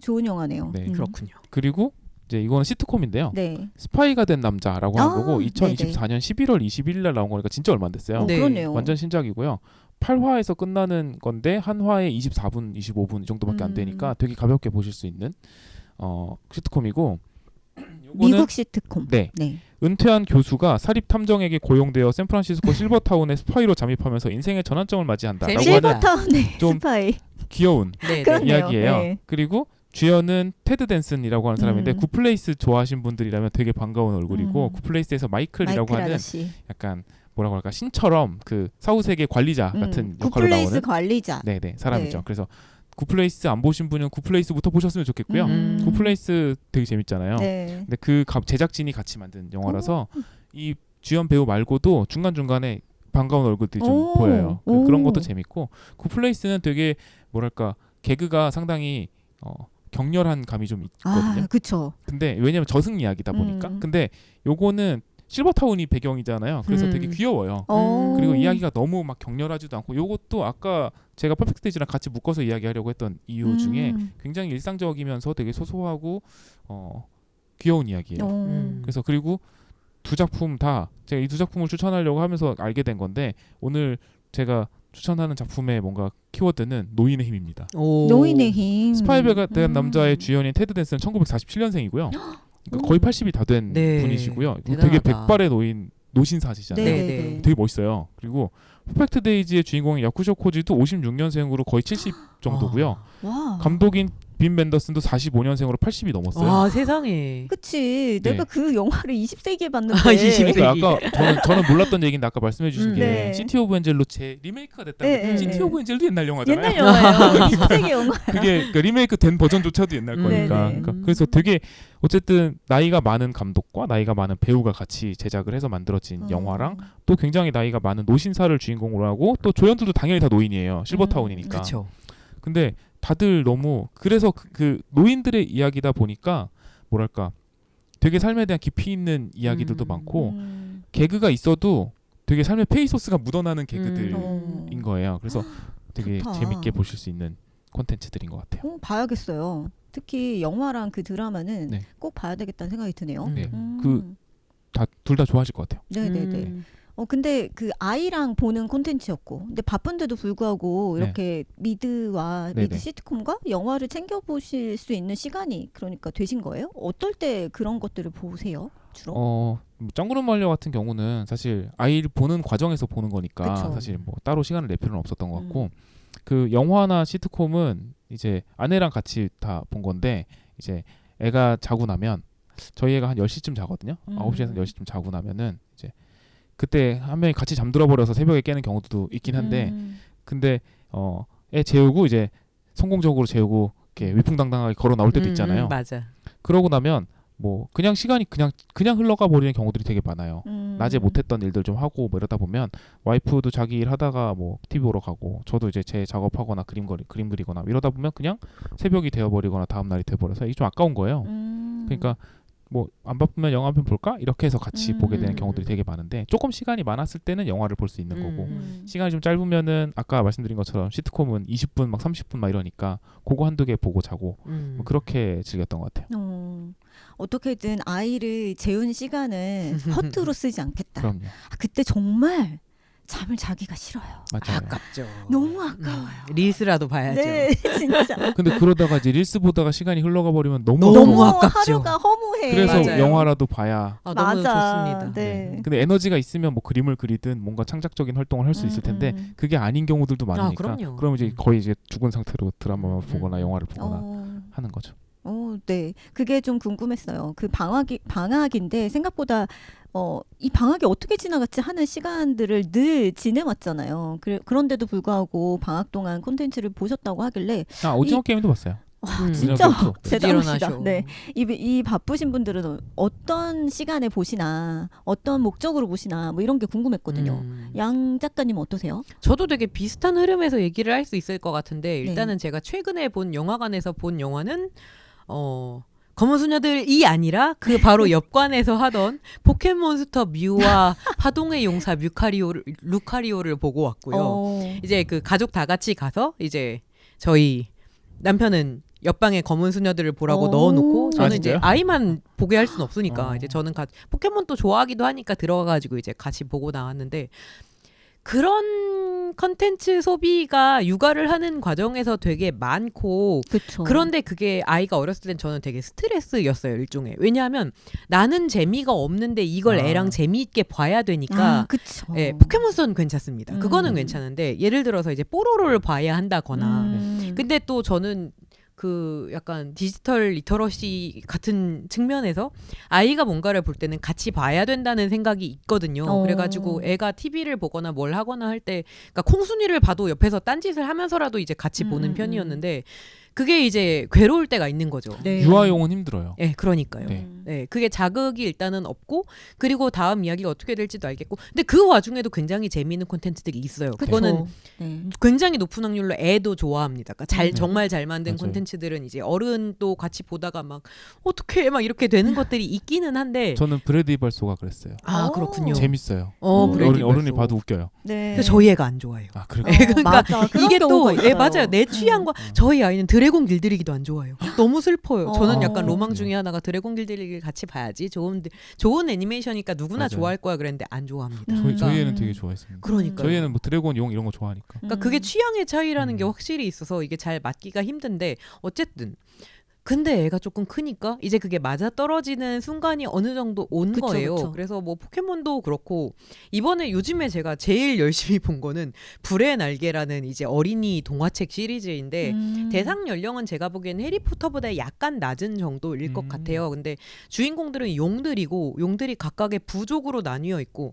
좋은 영화네요. 네. 그렇군요. 그리고 이제 이거는 시트콤인데요. 네. 스파이가 된 남자라고 하는 거고 네네. 2024년 11월 21일 날 나온 거니까 진짜 얼마 안 됐어요. 네. 그러네요. 완전 신작이고요. 8화에서 끝나는 건데 한 화에 24분, 25분 이 정도밖에 안 되니까 되게 가볍게 보실 수 있는 시트콤이고 요거는 미국 시트콤. 네. 네. 은퇴한 교수가 사립 탐정에게 고용되어 샌프란시스코 실버타운에 스파이로 잠입하면서 인생의 전환점을 맞이한다라고 재밌다. 하는 실버타운의 좀 스파이. 귀여운 네, 그런- 네. 이야기예요. 네. 그리고 주연은 테드 댄슨이라고 하는 사람인데 음. 굿플레이스 좋아하신 분들이라면 되게 반가운 얼굴이고 굿플레이스에서 마이클이라고 마이클 하는 아저씨. 약간 뭐라고 할까 신처럼 그 사후세계 관리자 같은 역할로 굿플레이스 나오는 관리자. 네네 사람이죠. 네. 그래서 굿플레이스 안 보신 분은 굿플레이스부터 보셨으면 좋겠고요. 굿플레이스 되게 재밌잖아요. 네. 근데 그 제작진이 같이 만든 영화라서 이 주연 배우 말고도 중간 중간에 반가운 얼굴들이 좀 오. 보여요. 오. 그런 것도 재밌고 굿플레이스는 되게 뭐랄까 개그가 상당히 격렬한 감이 좀 있거든요. 그쵸. 근데 왜냐면 저승 이야기다 보니까. 근데 요거는 실버타운이 배경이잖아요. 그래서 되게 귀여워요. 그리고 이야기가 너무 막 격렬하지도 않고 요것도 아까 제가 퍼펙트 데이즈랑 같이 묶어서 이야기하려고 했던 이유 중에 굉장히 일상적이면서 되게 소소하고 귀여운 이야기예요. 그래서 그리고 두 작품 다 제가 이 두 작품을 추천하려고 하면서 알게 된 건데 오늘 제가 추천하는 작품의 뭔가 키워드는 노인의 힘입니다. 노인의 힘. 스파이가 된 남자의 주연인 테드 댄스는 1947년생이고요. 그러니까 거의 80이 다 된 네. 분이시고요. 대단하다. 되게 백발의 노인 노신사시잖아요. 네. 되게 멋있어요. 그리고 퍼펙트 데이즈의 주인공인 야쿠쇼 코지도 56년생으로 거의 70 정도고요. 와. 감독인 빈 벤더슨도 45년생으로 80이 넘었어요. 와 세상에. 그치. 네. 내가 그 영화를 20세기에 봤는데. 아, 20세기. 그러니까 아까 저는 몰랐던 얘기인데 아까 말씀해 주신 게 네. 시티 오브 엔젤로 재 리메이크가 됐다는 네, 게 시티 네. 오브 엔젤도 옛날 영화잖아요. 옛날 영화예요. 20세기 영화. 그게 그러니까 리메이크 된 버전조차도 옛날 거니까. 네, 네. 그러니까 그래서 되게 어쨌든 나이가 많은 감독과 나이가 많은 배우가 같이 제작을 해서 만들어진 영화랑 또 굉장히 나이가 많은 노신사를 주인공으로 하고 또 조연들도 당연히 다 노인이에요. 실버타운이니까. 그렇죠. 근데 다들 너무 그래서 그 노인들의 이야기다 보니까 뭐랄까 되게 삶에 대한 깊이 있는 이야기들도 많고 개그가 있어도 되게 삶의 페이소스가 묻어나는 개그들인 거예요. 그래서 되게 좋다. 재밌게 보실 수 있는 콘텐츠들인 것 같아요. 봐야겠어요. 특히 영화랑 그 드라마는 네. 꼭 봐야 되겠다는 생각이 드네요. 네. 둘 다 좋아하실 것 같아요. 네네네. 근데 그 아이랑 보는 콘텐츠였고, 근데 바쁜데도 불구하고 네. 이렇게 미드와 네네. 미드 시트콤과 영화를 챙겨 보실 수 있는 시간이 그러니까 되신 거예요? 어떨 때 그런 것들을 보세요? 주로? 짱구름 말려 같은 경우는 사실 아이를 보는 과정에서 보는 거니까 그쵸. 사실 뭐 따로 시간을 낼 필요는 없었던 것 같고 그 영화나 시트콤은 이제 아내랑 같이 다 본 건데 이제 애가 자고 나면 저희 애가 한 10시쯤 자거든요. 9시에서 10시쯤 자고 나면은 이제 그때 한 명이 같이 잠들어 버려서 새벽에 깨는 경우도 있긴 한데 근데 애 재우고 이제 성공적으로 재우고 이렇게 위풍당당하게 걸어 나올 때도 있잖아요. 맞아. 그러고 나면 뭐 그냥 시간이 그냥 흘러가 버리는 경우들이 되게 많아요. 낮에 못했던 일들 좀 하고 뭐 이러다 보면 와이프도 자기 일 하다가 뭐 TV 보러 가고 저도 이제 제 작업하거나 그림 그리거나 이러다 보면 그냥 새벽이 되어버리거나 다음 날이 돼버려서 이게 좀 아까운 거예요. 그러니까 뭐 안 바쁘면 영화 한 편 볼까? 이렇게 해서 같이 보게 되는 경우들이 되게 많은데 조금 시간이 많았을 때는 영화를 볼 수 있는 거고 시간이 좀 짧으면은 아까 말씀드린 것처럼 시트콤은 20분 막 30분 막 이러니까 그거 한두 개 보고 자고 뭐 그렇게 즐겼던 것 같아요. 어떻게든 아이를 재운 시간은 허투루 쓰지 않겠다. 그럼요. 그때 정말 잠을 자기가 싫어요. 맞아요. 아깝죠. 너무 아까워요. 릴스라도 봐야죠. 네, 진짜. 근데 그러다가 이제 릴스 보다가 시간이 흘러가 버리면 너무 너무 아깝죠. 하루가 허무해. 그래서 맞아요. 영화라도 봐야. 너무 맞아. 좋습니다. 네. 근데 에너지가 있으면 뭐 그림을 그리든 뭔가 창작적인 활동을 할 수 있을 텐데 그게 아닌 경우들도 많으니까. 그럼요. 그럼 이제 거의 이제 죽은 상태로 드라마를 보거나 영화를 보거나 어, 하는 거죠. 네. 그게 좀 궁금했어요. 그 방학인데 생각보다 이 방학이 어떻게 지나갔지 하는 시간들을 늘 지내왔잖아요. 그런데도 불구하고 방학 동안 콘텐츠를 보셨다고 하길래 오징어 게임도 봤어요. 진짜 오징어 게임도. 대단하시다. 부지런하셔. 네. 이 바쁘신 분들은 어떤 시간에 보시나 어떤 목적으로 보시나 뭐 이런 게 궁금했거든요. 양 작가님 어떠세요? 저도 되게 비슷한 흐름에서 얘기를 할 수 있을 것 같은데 일단은 제가 최근에 본 영화관에서 본 영화는 검은 수녀들이 아니라 그 바로 옆관에서 하던 포켓몬스터 뮤와 파동의 용사 루카리오를 보고 왔고요. 이제 그 가족 다 같이 가서 이제 저희 남편은 옆방에 검은 수녀들을 보라고 넣어놓고 저는 이제 진짜요? 아이만 보게 할 수는 없으니까 이제 저는 포켓몬 또 좋아하기도 하니까 들어가가지고 이제 같이 보고 나왔는데 그런 컨텐츠 소비가 육아를 하는 과정에서 되게 많고 그쵸. 그런데 그게 아이가 어렸을 땐 저는 되게 스트레스였어요 일종의. 왜냐하면 나는 재미가 없는데 이걸 애랑 재미있게 봐야 되니까 그쵸. 예, 포켓몬스터는 괜찮습니다. 그거는 괜찮은데 예를 들어서 이제 뽀로로를 봐야 한다거나 근데 또 저는 그 약간 디지털 리터러시 같은 측면에서 아이가 뭔가를 볼 때는 같이 봐야 된다는 생각이 있거든요. 그래가지고 애가 TV를 보거나 뭘 하거나 할 때 그러니까 콩순이를 봐도 옆에서 딴짓을 하면서라도 이제 같이 보는 편이었는데 그게 이제 괴로울 때가 있는 거죠. 네. 유아용은 힘들어요. 네, 그러니까요. 네. 네, 그게 자극이 일단은 없고 그리고 다음 이야기가 어떻게 될지도 알겠고 근데 그 와중에도 굉장히 재미있는 콘텐츠들이 있어요. 그거는 굉장히 높은 확률로 애도 좋아합니다. 그러니까 정말 잘 만든 맞아요. 콘텐츠들은 이제 어른도 같이 보다가 막 어떻게 막 이렇게 되는 것들이 있기는 한데 저는 브래드 이발소가 그랬어요. 그렇군요. 재밌어요. 브래드 어른이 이발소. 봐도 웃겨요. 네. 근데 저희 애가 안 좋아해요. 그래요? 그러니까 맞아. 그런 이게 경우가 또 있어요. 맞아요. 내 취향과 저희 아이는 드래곤 길들이기도 안 좋아해요. 너무 슬퍼요. 저는 약간 그렇군요. 로망 중에 하나가 드래곤 길들이기를 같이 봐야지. 좋은 애니메이션이니까 누구나 맞아요. 좋아할 거야 그랬는데 안 좋아합니다. 저희 애는 되게 좋아했습니다. 그러니까요. 저희 애는 뭐 드래곤 용 이런 거 좋아하니까. 그러니까 그게 취향의 차이라는 게 확실히 있어서 이게 잘 맞기가 힘든데 어쨌든 근데 애가 조금 크니까 이제 그게 맞아 떨어지는 순간이 어느 정도 온 그쵸, 거예요. 그쵸. 그래서 뭐 포켓몬도 그렇고 이번에 요즘에 제가 제일 열심히 본 거는 불의 날개라는 이제 어린이 동화책 시리즈인데 대상 연령은 제가 보기엔 해리포터보다 약간 낮은 정도일 것 같아요. 근데 주인공들은 용들이고 용들이 각각의 부족으로 나뉘어 있고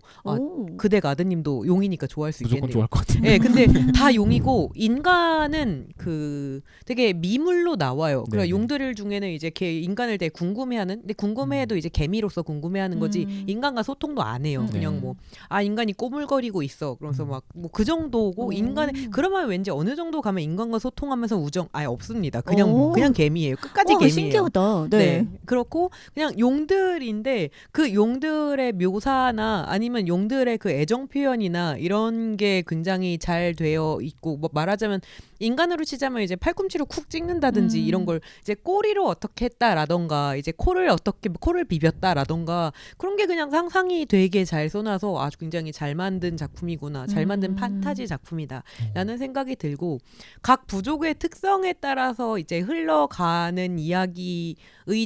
그댁 아드님도 용이니까 좋아할 수 무조건 있겠네요. 좋아할 것 같아요. 네, 근데 다 용이고 인간은 그 되게 미물로 나와요. 그러니까 네네. 용들 중에는 이제 걔 인간을 되게 궁금해하는, 근데 궁금해해도 이제 개미로서 궁금해하는 거지 인간과 소통도 안 해요. 그냥 뭐 인간이 꼬물거리고 있어. 그러면서 막 뭐 그 정도고 인간의 그러면 왠지 어느 정도 가면 인간과 소통하면서 우정 아예 없습니다. 그냥 개미예요. 끝까지 개미예요. 신기하다. 네. 네. 그렇고 그냥 용들인데 그 용들의 묘사나 아니면 용들의 그 애정 표현이나 이런 게 굉장히 잘 되어 있고 뭐 말하자면 인간으로 치자면 이제 팔꿈치로 쿡 찍는다든지 이런 걸 이제 꼬리로 어떻게 했다라던가 이제 코를 비볐다라던가 그런 게 그냥 상상이 되게 잘 써놔서 아주 굉장히 잘 만든 작품이구나. 잘 만든 판타지 작품이다라는 생각이 들고 각 부족의 특성에 따라서 이제 흘러가는 이야기의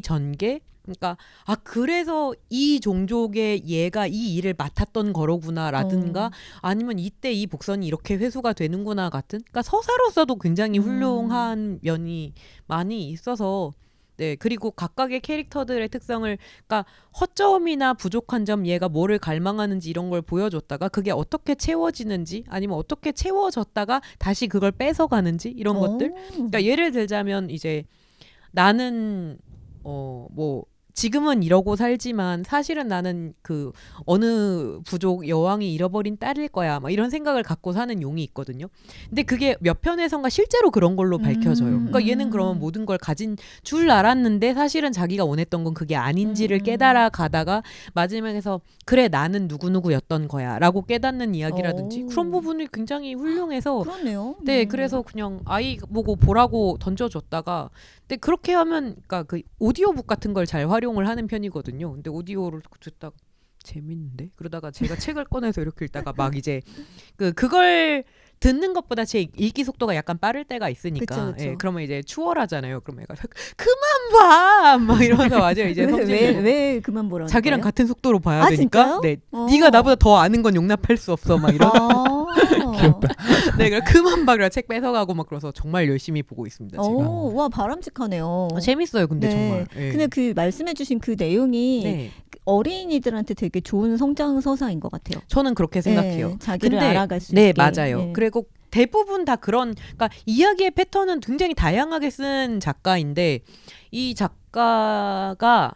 전개 그러니까 그래서 이 종족의 얘가 이 일을 맡았던 거로구나라든가 아니면 이때 이 복선이 이렇게 회수가 되는구나 같은 그러니까 서사로서도 굉장히 훌륭한 면이 많이 있어서 네 그리고 각각의 캐릭터들의 특성을 그러니까 허점이나 부족한 점 얘가 뭐를 갈망하는지 이런 걸 보여줬다가 그게 어떻게 채워지는지 아니면 어떻게 채워졌다가 다시 그걸 뺏어가는지 이런 것들 그러니까 예를 들자면 이제 나는 뭐 지금은 이러고 살지만 사실은 나는 그 어느 부족 여왕이 잃어버린 딸일 거야 막 이런 생각을 갖고 사는 용이 있거든요. 근데 그게 몇 편에선가 실제로 그런 걸로 밝혀져요. 그러니까 얘는 그러면 모든 걸 가진 줄 알았는데 사실은 자기가 원했던 건 그게 아닌지를 깨달아 가다가 마지막에서 그래 나는 누구누구였던 거야 라고 깨닫는 이야기라든지 그런 부분이 굉장히 훌륭해서 그렇네요. 네 그래서 그냥 아이 보고 보라고 던져줬다가 근데 그렇게 하면 그러니까 그 오디오북 같은 걸 잘 활용을 하는 편이거든요. 근데 오디오를 듣다가 재밌는데 그러다가 제가 책을 꺼내서 이렇게 읽다가 막 이제 그걸 듣는 것보다 제 읽기 속도가 약간 빠를 때가 있으니까 그쵸. 예, 그러면 이제 추월하잖아요. 그러면 얘가 그만 봐! 막 이러면서 맞아요. 이제 왜 그만 보라니까요? 자기랑 같은 속도로 봐야 되니까 진짜요? 네, 네가 나보다 더 아는 건 용납할 수 없어 막 이런 귀엽다. 네, 그래 그만 봐. 그래 책 뺏어가고 막 그래서 정말 열심히 보고 있습니다. 제가. 와 바람직하네요. 재밌어요. 근데 네. 정말. 예. 근데 그 말씀해주신 그 내용이 네. 어린이들한테 되게 좋은 성장 서사인 것 같아요. 저는 그렇게 생각해요. 네, 자기를 근데 알아갈 수 네, 있게. 맞아요. 네. 그리고 대부분 다 그런 그러니까 이야기의 패턴은 굉장히 다양하게 쓴 작가인데 이 작가가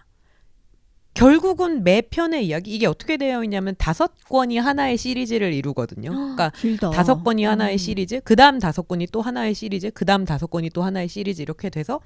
결국은 매 편의 이야기 이게 어떻게 되어 있냐면 5권이 하나의 시리즈를 이루거든요. 그러니까 길다. 5권이 하나의 시리즈, 그다음 5권이 또 하나의 시리즈, 그다음 5권이 또 하나의 시리즈 이렇게 돼서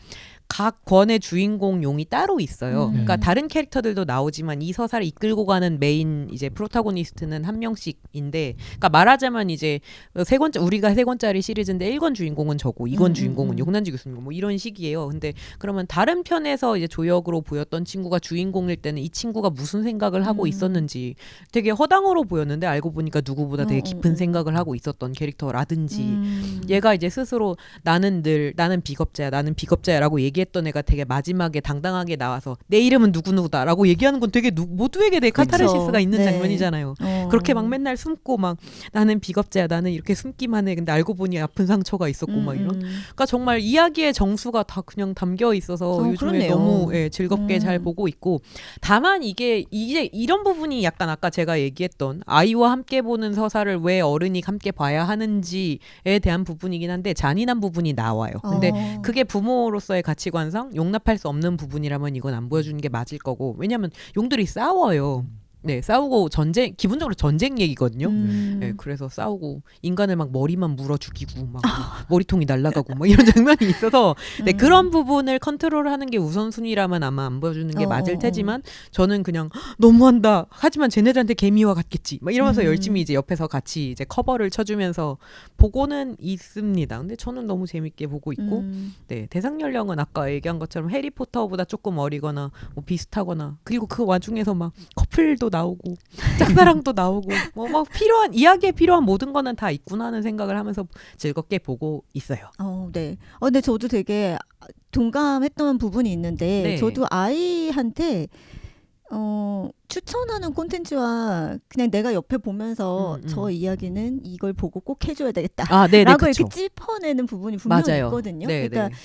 각 권의 주인공 용이 따로 있어요. 그러니까 다른 캐릭터들도 나오지만 이 서사를 이끌고 가는 메인 이제 프로타고니스트는 한 명씩인데, 그러니까 말하자면 이제 우리가 3권짜리 시리즈인데 1권 주인공은 저고 2권 주인공은 용난지 교수님 뭐 이런 식이에요. 근데 그러면 다른 편에서 이제 조역으로 보였던 친구가 주인공일 때는 이 친구가 무슨 생각을 하고 있었는지 되게 허당으로 보였는데 알고 보니까 누구보다 되게 깊은 생각을 하고 있었던 캐릭터라든지 얘가 이제 스스로 나는 비겁자야라고 얘기했던 애가 되게 마지막에 당당하게 나와서 내 이름은 누구누구다라고 얘기하는 건 되게 모두에게 되게 카타르시스가 있는 네. 장면이잖아요. 그렇게 막 맨날 숨고 막 나는 비겁자야 나는 이렇게 숨기만 해 근데 알고 보니 아픈 상처가 있었고 막 이런 그러니까 정말 이야기의 정수가 다 그냥 담겨 있어서 요즘에 그렇네요. 너무 즐겁게 잘 보고 있고 다만 이게 이런 부분이 약간 아까 제가 얘기했던 아이와 함께 보는 서사를 왜 어른이 함께 봐야 하는지에 대한 부분이긴 한데 잔인한 부분이 나와요. 근데 그게 부모로서의 가치관상 용납할 수 없는 부분이라면 이건 안 보여주는 게 맞을 거고 왜냐면 용들이 싸워요. 네, 싸우고 기본적으로 전쟁 얘기거든요. 네, 그래서 싸우고 인간을 막 머리만 물어 죽이고 막 머리통이 날아가고 막 이런 장면이 있어서 네, 그런 부분을 컨트롤하는 게 우선순위라면 아마 안 보여주는 게 맞을 테지만 저는 그냥 너무한다. 하지만 쟤네들한테 개미와 같겠지. 막 이러면서 열심히 이제 옆에서 같이 이제 커버를 쳐주면서 보고는 있습니다. 근데 저는 너무 재밌게 보고 있고 네, 대상 연령은 아까 얘기한 것처럼 해리포터보다 조금 어리거나 뭐 비슷하거나 그리고 그 와중에서 막 커플 애플도 나오고 짝사랑도 나오고 뭐 막 필요한 이야기에 필요한 모든 거는 다 있구나 하는 생각을 하면서 즐겁게 보고 있어요. 네. 근데 저도 되게 동감했던 부분이 있는데 네. 저도 아이한테 추천하는 콘텐츠와 그냥 내가 옆에 보면서 저 이야기는 이걸 보고 꼭 해줘야 되겠다. 아, 네, 라고 그쵸. 이렇게 찝어내는 부분이 분명히 맞아요. 있거든요. 네, 그러니까 네.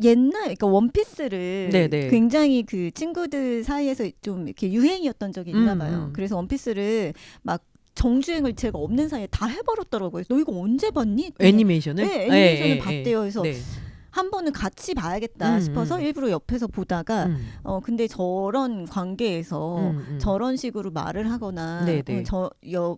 옛날, 그러니까 원피스를 네, 네. 굉장히 그 친구들 사이에서 좀 이렇게 유행이었던 적이 있나 봐요. 그래서 원피스를 막 정주행을 제가 없는 사이에 다 해버렸더라고요. 너 이거 언제 봤니? 애니메이션을? 네, 애니메이션을 봤대요. 그래서 네. 한 번은 같이 봐야겠다 싶어서 일부러 옆에서 보다가 근데 저런 관계에서 저런 식으로 말을 하거나 네네.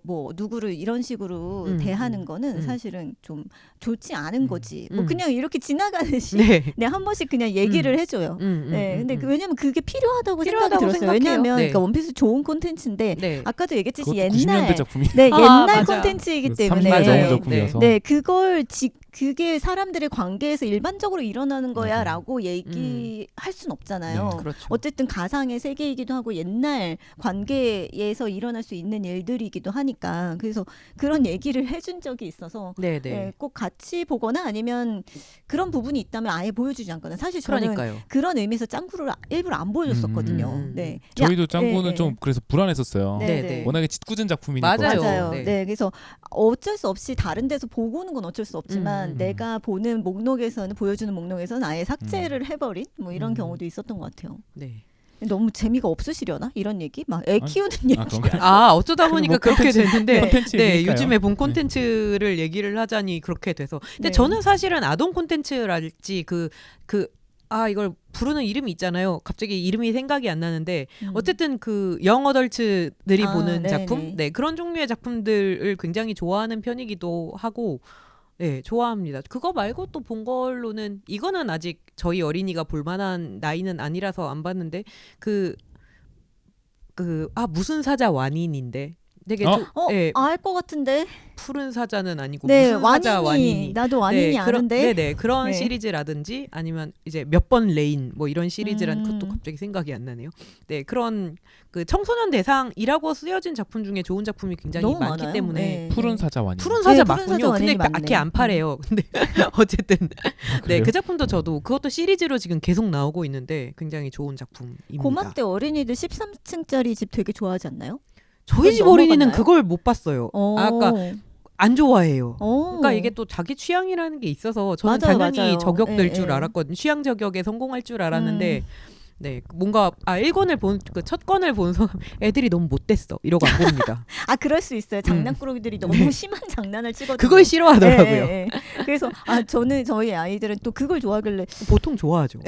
뭐 누구를 이런 식으로 대하는 거는 사실은 좀 좋지 않은 거지. 뭐 그냥 이렇게 지나가듯이 네. 네, 한 번씩 그냥 얘기를 해줘요. 네, 근데 왜냐면 그게 필요하다고 생각이 들었어요. 생각해요. 왜냐하면 네. 그러니까 원피스 좋은 콘텐츠인데 네. 아까도 얘기했듯이 그것도 옛날 90년대 작품이 네, 아, 옛날 맞아. 콘텐츠이기 30년 때문에 맞아요. 전의 작품이어서 네, 그게 사람들의 관계에서 일반적으로 일어나는 거야라고 얘기할 순 없잖아요. 네. 그렇죠. 어쨌든 가상의 세계이기도 하고 옛날 관계에서 일어날 수 있는 일들이기도 하니까 그래서 그런 얘기를 해준 적이 있어서 네, 네. 네, 꼭 같이 보거나 아니면 그런 부분이 있다면 아예 보여주지 않거나 사실 저는 그러니까요. 그런 의미에서 짱구를 일부러 안 보여줬었거든요. 네. 저희도 짱구는 네, 좀 그래서 불안했었어요. 네, 네. 워낙에 짓궂은 작품이니까. 맞아요. 맞아요. 네. 네. 그래서 어쩔 수 없이 다른 데서 보고 오는 건 어쩔 수 없지만 내가 보는 목록에서는 보여주는 목록에서는 아예 삭제를 해버린 뭐 이런 경우도 있었던 것 같아요. 네. 너무 재미가 없으시려나 이런 얘기? 막 애 키우는 얘기. 그런가요? 아, 어쩌다 보니까 뭐 그렇게 됐는데 콘텐츠 네, 얘기니까요. 요즘에 본 콘텐츠를 얘기를 하자니 그렇게 돼서. 근데 네. 저는 사실은 아동 콘텐츠랄지 이걸 부르는 이름이 있잖아요. 갑자기 이름이 생각이 안 나는데 어쨌든 그 영어덜츠들이 보는 네네. 작품, 네 그런 종류의 작품들을 굉장히 좋아하는 편이기도 하고, 네 좋아합니다. 그거 말고 또 본 걸로는 이거는 아직 저희 어린이가 볼만한 나이는 아니라서 안 봤는데 무슨 사자 완인인데 되게 네, 알 것 같은데. 푸른 사자는 아니고 네, 무슨 사자 완인이. 나도 완인이 아는데. 네네 그런 네. 시리즈라든지 아니면 이제 몇 번 레인 뭐 이런 시리즈란 그것도 갑자기 생각이 안 나네요. 네 그런 그 청소년 대상이라고 쓰여진 작품 중에 좋은 작품이 굉장히 너무 많기 많아요. 때문에 네. 푸른 사자완이. 푸른 사자 네, 푸른 맞군요. 사자 근데 완인이 맞네. 밖에 안 파래요. 근데 어쨌든 네 그래요? 그 작품도 저도 그것도 시리즈로 지금 계속 나오고 있는데 굉장히 좋은 작품입니다. 고맘때 어린이들 13층짜리 집 되게 좋아하지 않나요? 저희 집 그건 어린이는 넘어갔나요? 그걸 못 봤어요. 아까 안 좋아해요. 그러니까 이게 또 자기 취향이라는 게 있어서 저는 맞아요, 당연히 맞아요. 저격될 예, 줄 예. 알았거든요. 취향 저격에 성공할 줄 알았는데 네 뭔가 1권을 본 그 첫 권을 본서 애들이 너무 못됐어 이러고 안 봅니다. 그럴 수 있어요. 장난꾸러기들이 너무 심한 장난을 치거든요. 그걸 싫어하더라고요. 예. 그래서 저는 저희 아이들은 또 그걸 좋아하길래 보통 좋아하죠.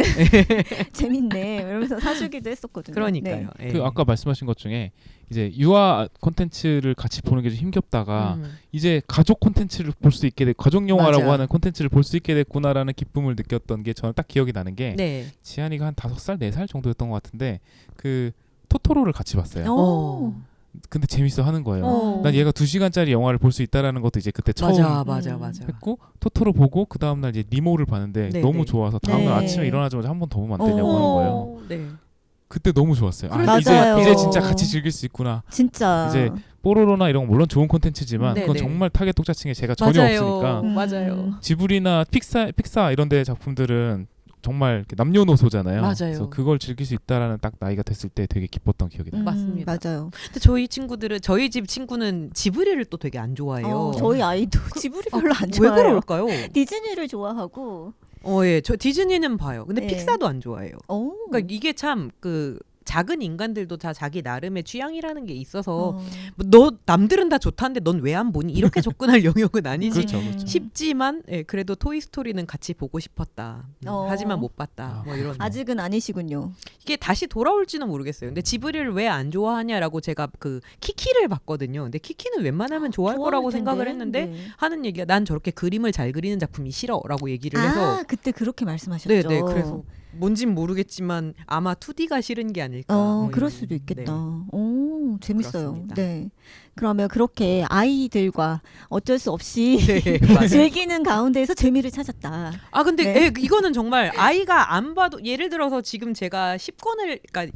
재밌네 이러면서 사주기도 했었거든요. 그러니까요. 네. 예. 그 아까 말씀하신 것 중에 이제 유아 콘텐츠를 같이 보는 게 좀 힘겹다가 이제 가족 콘텐츠를 볼 수 있게 돼 가족 영화라고 맞아. 하는 콘텐츠를 볼 수 있게 됐구나라는 기쁨을 느꼈던 게 저는 딱 기억이 나는 게 네. 지한이가 한 5살 4살 정도였던 것 같은데 그 토토로를 같이 봤어요. 어. 근데 재밌어 하는 거예요. 어. 난 얘가 2시간짜리 영화를 볼 수 있다라는 것도 이제 그때 처음 맞아. 했고 토토로 보고 그 다음 날 이제 니모를 봤는데 네, 너무 네. 좋아서 다음 날 네. 아침에 일어나자마자 한 번 더 보면 안 되냐고 하는 거예요. 네. 그때 너무 좋았어요. 맞아요. 이제 진짜 같이 즐길 수 있구나. 진짜 이제 뽀로로나 이런 건 물론 좋은 콘텐츠지만 네, 그건 네. 정말 타겟 독자층에 제가 전혀 없으니까 맞아요. 지브리나 픽사 이런 데 작품들은 정말 이렇게 남녀노소잖아요. 맞아요. 그래서 그걸 즐길 수 있다라는 딱 나이가 됐을 때 되게 기뻤던 기억이 나요. 맞습니다. 맞아요. 근데 저희 집 친구는 지브리를 또 되게 안 좋아해요. 저희 아이도 지브리 별로 안 왜 좋아해요. 그럴까요? 디즈니를 좋아하고. 예, 저 디즈니는 봐요. 근데 네. 픽사도 안 좋아해요. 오. 그러니까 이게 참 작은 인간들도 다 자기 나름의 취향이라는 게 있어서 어. 너 남들은 다 좋다는데 넌 왜 안 보니 이렇게 접근할 영역은 아니지 그렇죠, 그렇죠. 싶지만 그래도 토이스토리는 같이 보고 싶었다. 어. 하지만 못 봤다. 뭐 이런 아직은 아니시군요. 이게 다시 돌아올지는 모르겠어요. 근데 지브리를 왜 안 좋아하냐라고 제가 그 키키를 봤거든요. 근데 키키는 웬만하면 좋아할 거라고 텐데. 생각을 했는데 네. 하는 얘기가 난 저렇게 그림을 잘 그리는 작품이 싫어라고 얘기를 해서 그때 그렇게 말씀하셨죠. 네네 그래서 뭔진 모르겠지만 아마 2D가 싫은 게 아닐까. 뭐 그럴 이런. 수도 있겠다. 네. 오, 재밌어요. 그렇습니다. 네. 그러면 그렇게 아이들과 어쩔 수 없이 네, 맞아요. 즐기는 가운데에서 재미를 찾았다. 아 근데 네. 이거는 정말 아이가 안 봐도 예를 들어서 지금 제가 10권을 그러니까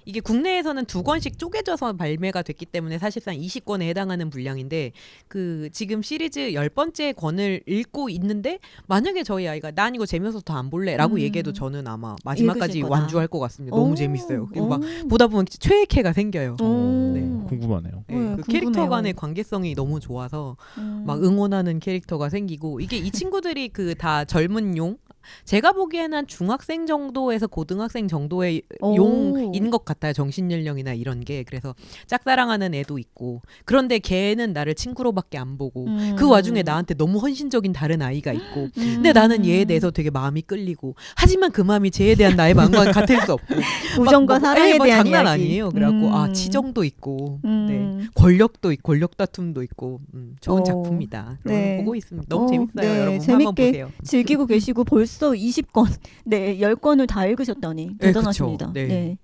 이게 국내에서는 2권씩 쪼개져서 발매가 됐기 때문에 사실상 20권에 해당하는 분량인데 그 지금 시리즈 10번째 권을 읽고 있는데 만약에 저희 아이가 난 이거 재미없어서 더 안 볼래라고 얘기해도 저는 아마 마지막까지 읽으실 거다. 완주할 것 같습니다. 너무 오, 재밌어요. 그리고 오. 막 보다 보면 최애캐가 생겨요. 오. 네. 궁금하네요. 네, 네, 그 캐릭터 궁금해요. 간의 관계성이 너무 좋아서 막 응원하는 캐릭터가 생기고 이게 이 친구들이 그 다 젊은 용 제가 보기에는 한 중학생 정도에서 고등학생 정도의 오. 용인 것 같아요. 정신연령이나 이런 게. 그래서 짝사랑하는 애도 있고 그런데 걔는 나를 친구로밖에 안 보고 그 와중에 나한테 너무 헌신적인 다른 아이가 있고 근데 나는 얘에 대해서 되게 마음이 끌리고 하지만 그 마음이 쟤에 대한 나의 마음과는 같을 수 없고 우정과 막 사랑에 막 대한 장난 이야기. 아니에요. 그래갖고 치정도 있고 네. 권력도 있고 권력 다툼도 있고 좋은 작품이다. 네. 보고 있습니다. 너무 재밌어요. 네, 여러분 재밌게 한번 보세요. 즐기고 계시고 벌써 20권, 네, 10권을 다 읽으셨다니 네, 대단하십니다. 그쵸. 네. 네.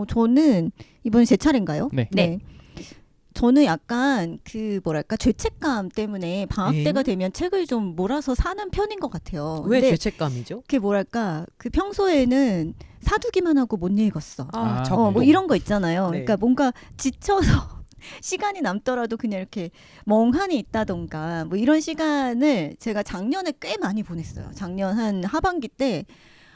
저는 이번 제 차례인가요? 네. 저는 약간 그 뭐랄까 죄책감 때문에 방학 네. 때가 되면 책을 좀 몰아서 사는 편인 것 같아요. 왜 근데 죄책감이죠? 그게 뭐랄까 그 평소에는 사두기만 하고 못 읽었어. 아, 뭐 이런 거 있잖아요. 네. 그러니까 뭔가 지쳐서 시간이 남더라도 그냥 이렇게 멍하니 있다던가 뭐 이런 시간을 제가 작년에 꽤 많이 보냈어요. 작년 한 하반기 때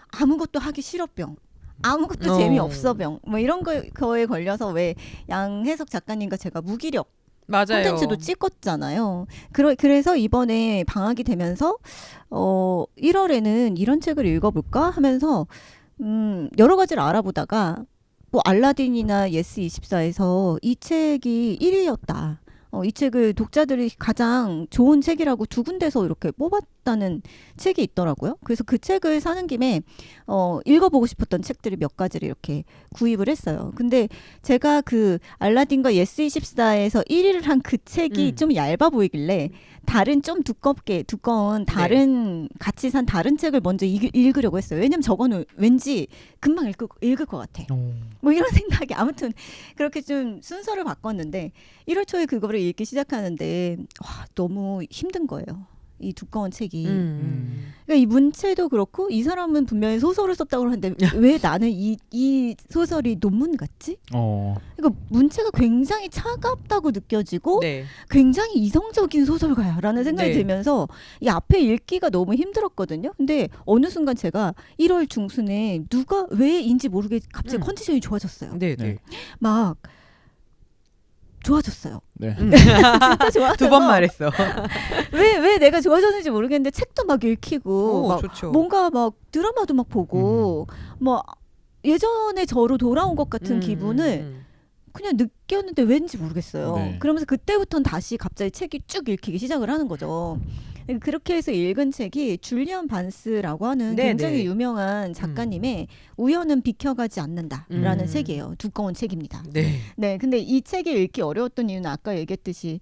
아무것도 하기 싫어병. 아무것도 재미없어 병. 뭐 이런 거에 걸려서 왜 양혜석 작가님과 제가 무기력 맞아요. 콘텐츠도 찍었잖아요. 그래서 이번에 방학이 되면서 1월에는 이런 책을 읽어볼까 하면서 여러 가지를 알아보다가 뭐 알라딘이나 예스24에서 이 책이 1위였다. 이 책을 독자들이 가장 좋은 책이라고 2군데서 이렇게 뽑았다는 책이 있더라고요. 그래서 그 책을 사는 김에 읽어보고 싶었던 책들을 몇 가지를 이렇게 구입을 했어요. 근데 제가 그 알라딘과 예스24에서 1위를 한 그 책이 좀 얇아 보이길래 다른 좀 두꺼운 다른 같이 산 다른 책을 먼저 읽으려고 했어요. 왜냐면 저거는 왠지 금방 읽을 것 같아. 뭐 이런 생각이 아무튼 그렇게 좀 순서를 바꿨는데 1월 초에 그거를 읽기 시작하는데 와, 너무 힘든 거예요. 이 두꺼운 책이. 그러니까 이 문체도 그렇고 이 사람은 분명히 소설을 썼다고 하는데 왜 나는 이 소설이 논문 같지? 그러니까 문체가 굉장히 차갑다고 느껴지고 네. 굉장히 이성적인 소설가야라는 생각이 네. 들면서 이 앞에 읽기가 너무 힘들었거든요. 근데 어느 순간 제가 1월 중순에 누가 왜인지 모르게 갑자기 컨디션이 좋아졌어요. 네, 네. 네. 막 좋아졌어요. 네. 진짜 좋아져서 2번 말했어. 왜 내가 좋아졌는지 모르겠는데 책도 막 읽히고 오, 막 좋죠. 뭔가 막 드라마도 막 보고 뭐 예전에 저로 돌아온 것 같은 기분을 그냥 느꼈는데 왠지 모르겠어요. 네. 그러면서 그때부터는 다시 갑자기 책이 쭉 읽히기 시작을 하는 거죠. 그렇게 해서 읽은 책이 줄리안 반스라고 하는 네, 굉장히 네. 유명한 작가님의 우연은 비켜가지 않는다라는 음. 책이에요. 두꺼운 책입니다. 네. 네, 근데 이 책이 읽기 어려웠던 이유는 아까 얘기했듯이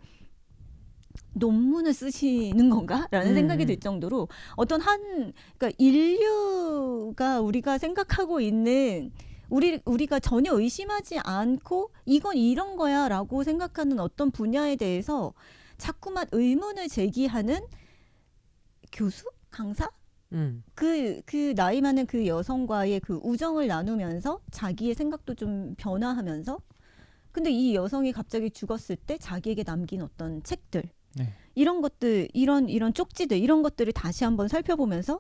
논문을 쓰시는 건가라는 생각이 들 정도로 어떤 그러니까 인류가 우리가 생각하고 있는 우리가 전혀 의심하지 않고 이건 이런 거야라고 생각하는 어떤 분야에 대해서 자꾸만 의문을 제기하는 교수? 강사? 그 나이 많은 그 여성과의 그 우정을 나누면서 자기의 생각도 좀 변화하면서 근데 이 여성이 갑자기 죽었을 때 자기에게 남긴 어떤 책들 네. 이런 것들 이런 쪽지들 이런 것들을 다시 한번 살펴보면서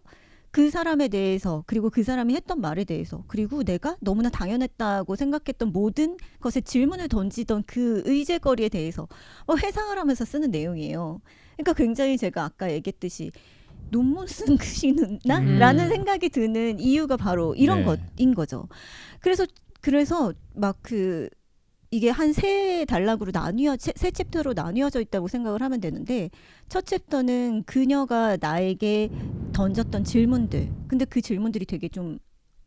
그 사람에 대해서 그리고 그 사람이 했던 말에 대해서 그리고 내가 너무나 당연했다고 생각했던 모든 것에 질문을 던지던 그 의제거리에 대해서 회상을 하면서 쓰는 내용이에요. 그러니까 굉장히 제가 아까 얘기했듯이 논문 쓰시나? 라는 생각이 드는 이유가 바로 이런 네. 것인 거죠. 그래서 막 이게 한 세 단락으로 세 챕터로 나뉘어져 있다고 생각을 하면 되는데 첫 챕터는 그녀가 나에게 던졌던 질문들. 근데 그 질문들이 되게 좀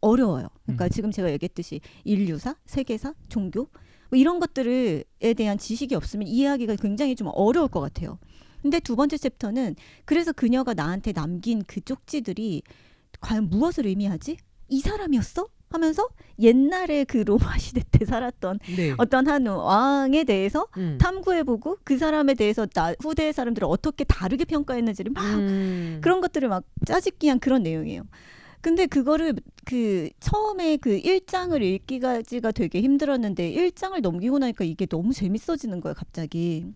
어려워요. 그러니까 지금 제가 얘기했듯이 인류사, 세계사, 종교 뭐 이런 것들에 대한 지식이 없으면 이해하기가 굉장히 좀 어려울 것 같아요. 근데 두 번째 챕터는 그래서 그녀가 나한테 남긴 그 쪽지들이 과연 무엇을 의미하지? 이 사람이었어? 하면서 옛날에 그 로마 시대 때 살았던 네. 어떤 한 왕에 대해서 탐구해보고 그 사람에 대해서 후대 사람들을 어떻게 다르게 평가했는지를 막 그런 것들을 막 짜집기한 그런 내용이에요. 근데 그거를 그 처음에 그 1장을 읽기까지가 되게 힘들었는데 1장을 넘기고 나니까 이게 너무 재밌어지는 거예요, 갑자기.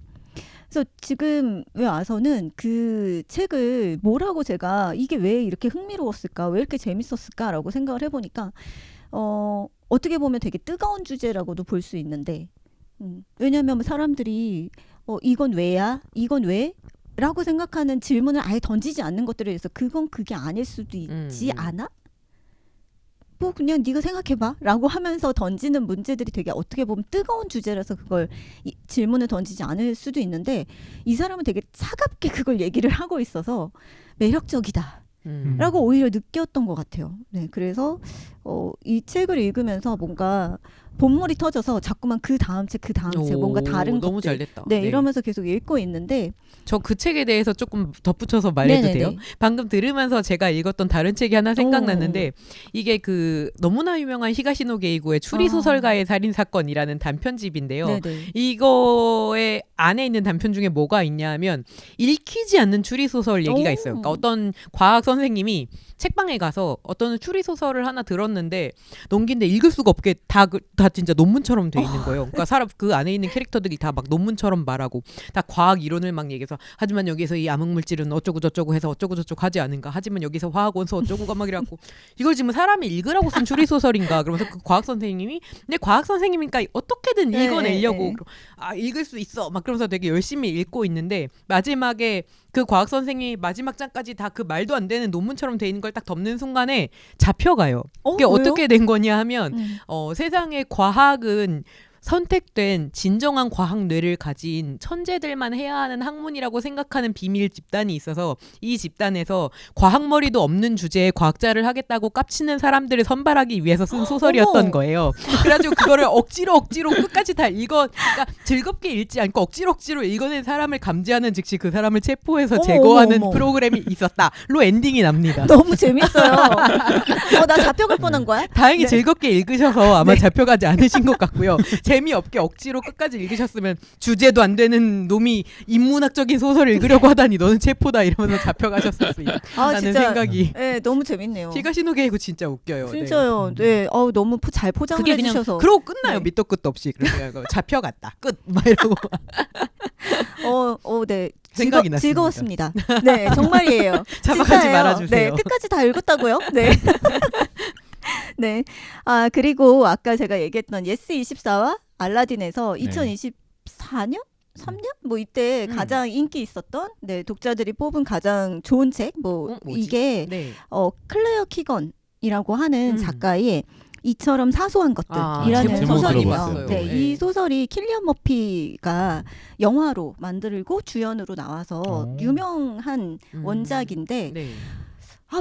그래서 지금 왜 와서는 그 책을 뭐라고 제가 이게 왜 이렇게 흥미로웠을까, 왜 이렇게 재밌었을까라고 생각을 해보니까 어떻게 보면 되게 뜨거운 주제라고도 볼 수 있는데 왜냐하면 사람들이 이건 왜야? 이건 왜? 라고 생각하는 질문을 아예 던지지 않는 것들에 대해서 그건 그게 아닐 수도 있지 않아? 뭐 그냥 네가 생각해봐 라고 하면서 던지는 문제들이 되게 어떻게 보면 뜨거운 주제라서 그걸 질문을 던지지 않을 수도 있는데 이 사람은 되게 차갑게 그걸 얘기를 하고 있어서 매력적이다 라고 오히려 느꼈던 것 같아요. 네, 그래서 이 책을 읽으면서 뭔가 본물이 터져서 자꾸만 그 다음 책 뭔가 다른 너무 것들 잘 됐다. 네, 이러면서 계속 읽고 있는데 저 그 책에 대해서 조금 덧붙여서 말해도 네네네. 돼요? 방금 들으면서 제가 읽었던 다른 책이 하나 생각났는데 이게 그 너무나 유명한 히가시노 게이고의 추리소설가의 살인사건이라는 단편집인데요. 네네. 이거에 안에 있는 단편 중에 뭐가 있냐 하면 읽히지 않는 추리소설 얘기가 오. 있어요. 그러니까 어떤 과학 선생님이 책방에 가서 어떤 추리소설을 하나 들었는데 넘긴데 읽을 수가 없게 다 진짜 논문처럼 돼 있는 거예요. 그러니까 사람 그 안에 있는 캐릭터들이 다 막 논문처럼 말하고 다 과학 이론을 막 얘기해서 하지만 여기서 이 암흑물질은 어쩌고 저쩌고 해서 어쩌고 저쩌고 하지 않은가. 하지만 여기서 화학원소 어쩌고가 막 이래갖고 이걸 지금 사람이 읽으라고 쓴 추리소설인가. 그러면서 그 과학 선생님이 근데 과학 선생님이니까 어떻게든 네, 읽어내려고 네. 읽을 수 있어 막 그러면서 되게 열심히 읽고 있는데 마지막에 그 과학 선생이 마지막 장까지 다 그 말도 안 되는 논문처럼 돼 있는 걸 딱 덮는 순간에 잡혀가요. 그게 왜요? 어떻게 된 거냐 하면 세상의 과학은 선택된 진정한 과학 뇌를 가진 천재들만 해야 하는 학문이라고 생각하는 비밀 집단이 있어서 이 집단에서 과학머리도 없는 주제에 과학자를 하겠다고 깝치는 사람들을 선발하기 위해서 쓴 소설이었던 어머. 거예요. 그래가지고 그거를 억지로 끝까지 다 그러니까 즐겁게 읽지 않고 억지로 읽어낸 사람을 감지하는 즉시 그 사람을 체포해서 어머, 제거하는 어머, 어머. 프로그램이 있었다로 엔딩이 납니다. 너무 재밌어요. 나 잡혀갈 뻔한 거야? 다행히 네. 즐겁게 읽으셔서 아마 잡혀가지 않으신 것 같고요. 재미없게 억지로 끝까지 읽으셨으면 주제도 안 되는 놈이 인문학적인 소설을 읽으려고 하다니 너는 체포다 이러면서 잡혀가셨을 수 있다는 생각이. 네, 너무 재밌네요. 히가시노 게이고 진짜 웃겨요. 진짜요. 네, 너무 잘 포장을 그게 그냥 해주셔서. 그러고 끝나요. 네. 밑도 끝도 없이. 그러니까 잡혀갔다. 끝. 막 이러고. 네. 생각이 났습니다. 즐거웠습니다. 네, 정말이에요. 잡아가지 진짜예요. 말아주세요. 네, 끝까지 다 읽었다고요? 네. 네. 그리고 아까 제가 얘기했던 예스24와 알라딘에서 2024년? 3년? 뭐 이때 가장 인기 있었던 독자들이 뽑은 가장 좋은 책 이게 네. 클레어 키건이라고 하는 작가의 이처럼 사소한 것들이라는 제목 소설이고요. 들어봤어요. 네, 네. 이 소설이 킬리언 머피가 영화로 만들고 주연으로 나와서 유명한 원작인데 네.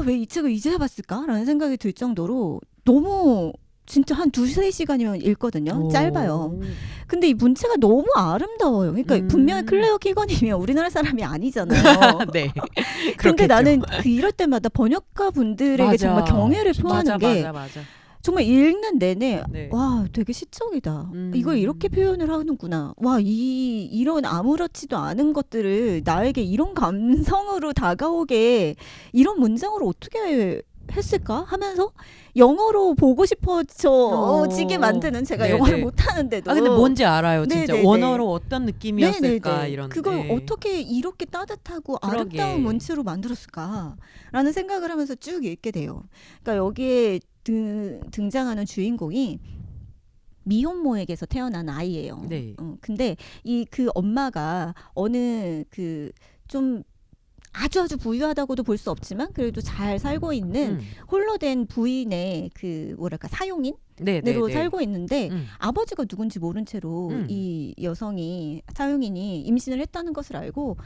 왜 이 책을 이제야 봤을까라는 생각이 들 정도로 너무 진짜 한 2-3시간이면 읽거든요. 짧아요. 근데 이 문체가 너무 아름다워요. 그러니까 분명히 클레어 키건이면 우리나라 사람이 아니잖아요. 네. 근데 그렇겠죠. 나는 이럴 때마다 번역가 분들에게 맞아. 정말 경애를 표하는 게 맞아. 정말 읽는 내내 네. 와 되게 시적이다. 이걸 이렇게 표현을 하는구나. 와 이런 아무렇지도 않은 것들을 나에게 이런 감성으로 다가오게 이런 문장으로 어떻게 했을까 하면서 영어로 보고 싶어지게 만드는 제가 네네. 영어를 못하는데도 근데 뭔지 알아요. 진짜 네네네. 원어로 어떤 느낌이었을까 네네네. 이런. 그걸 어떻게 이렇게 따뜻하고 그러게. 아름다운 문체로 만들었을까라는 생각을 하면서 쭉 읽게 돼요. 그러니까 여기에 등장하는 주인공이 미혼모에게서 태어난 아이예요. 네. 근데 그 엄마가 어느 좀 아주 부유하다고도 볼 수 없지만 그래도 잘 살고 있는 홀로 된 부인의 사용인? 으로 살고 있는데 아버지가 누군지 모른 채로 이 여성이 사용인이 임신을 했다는 것을 알고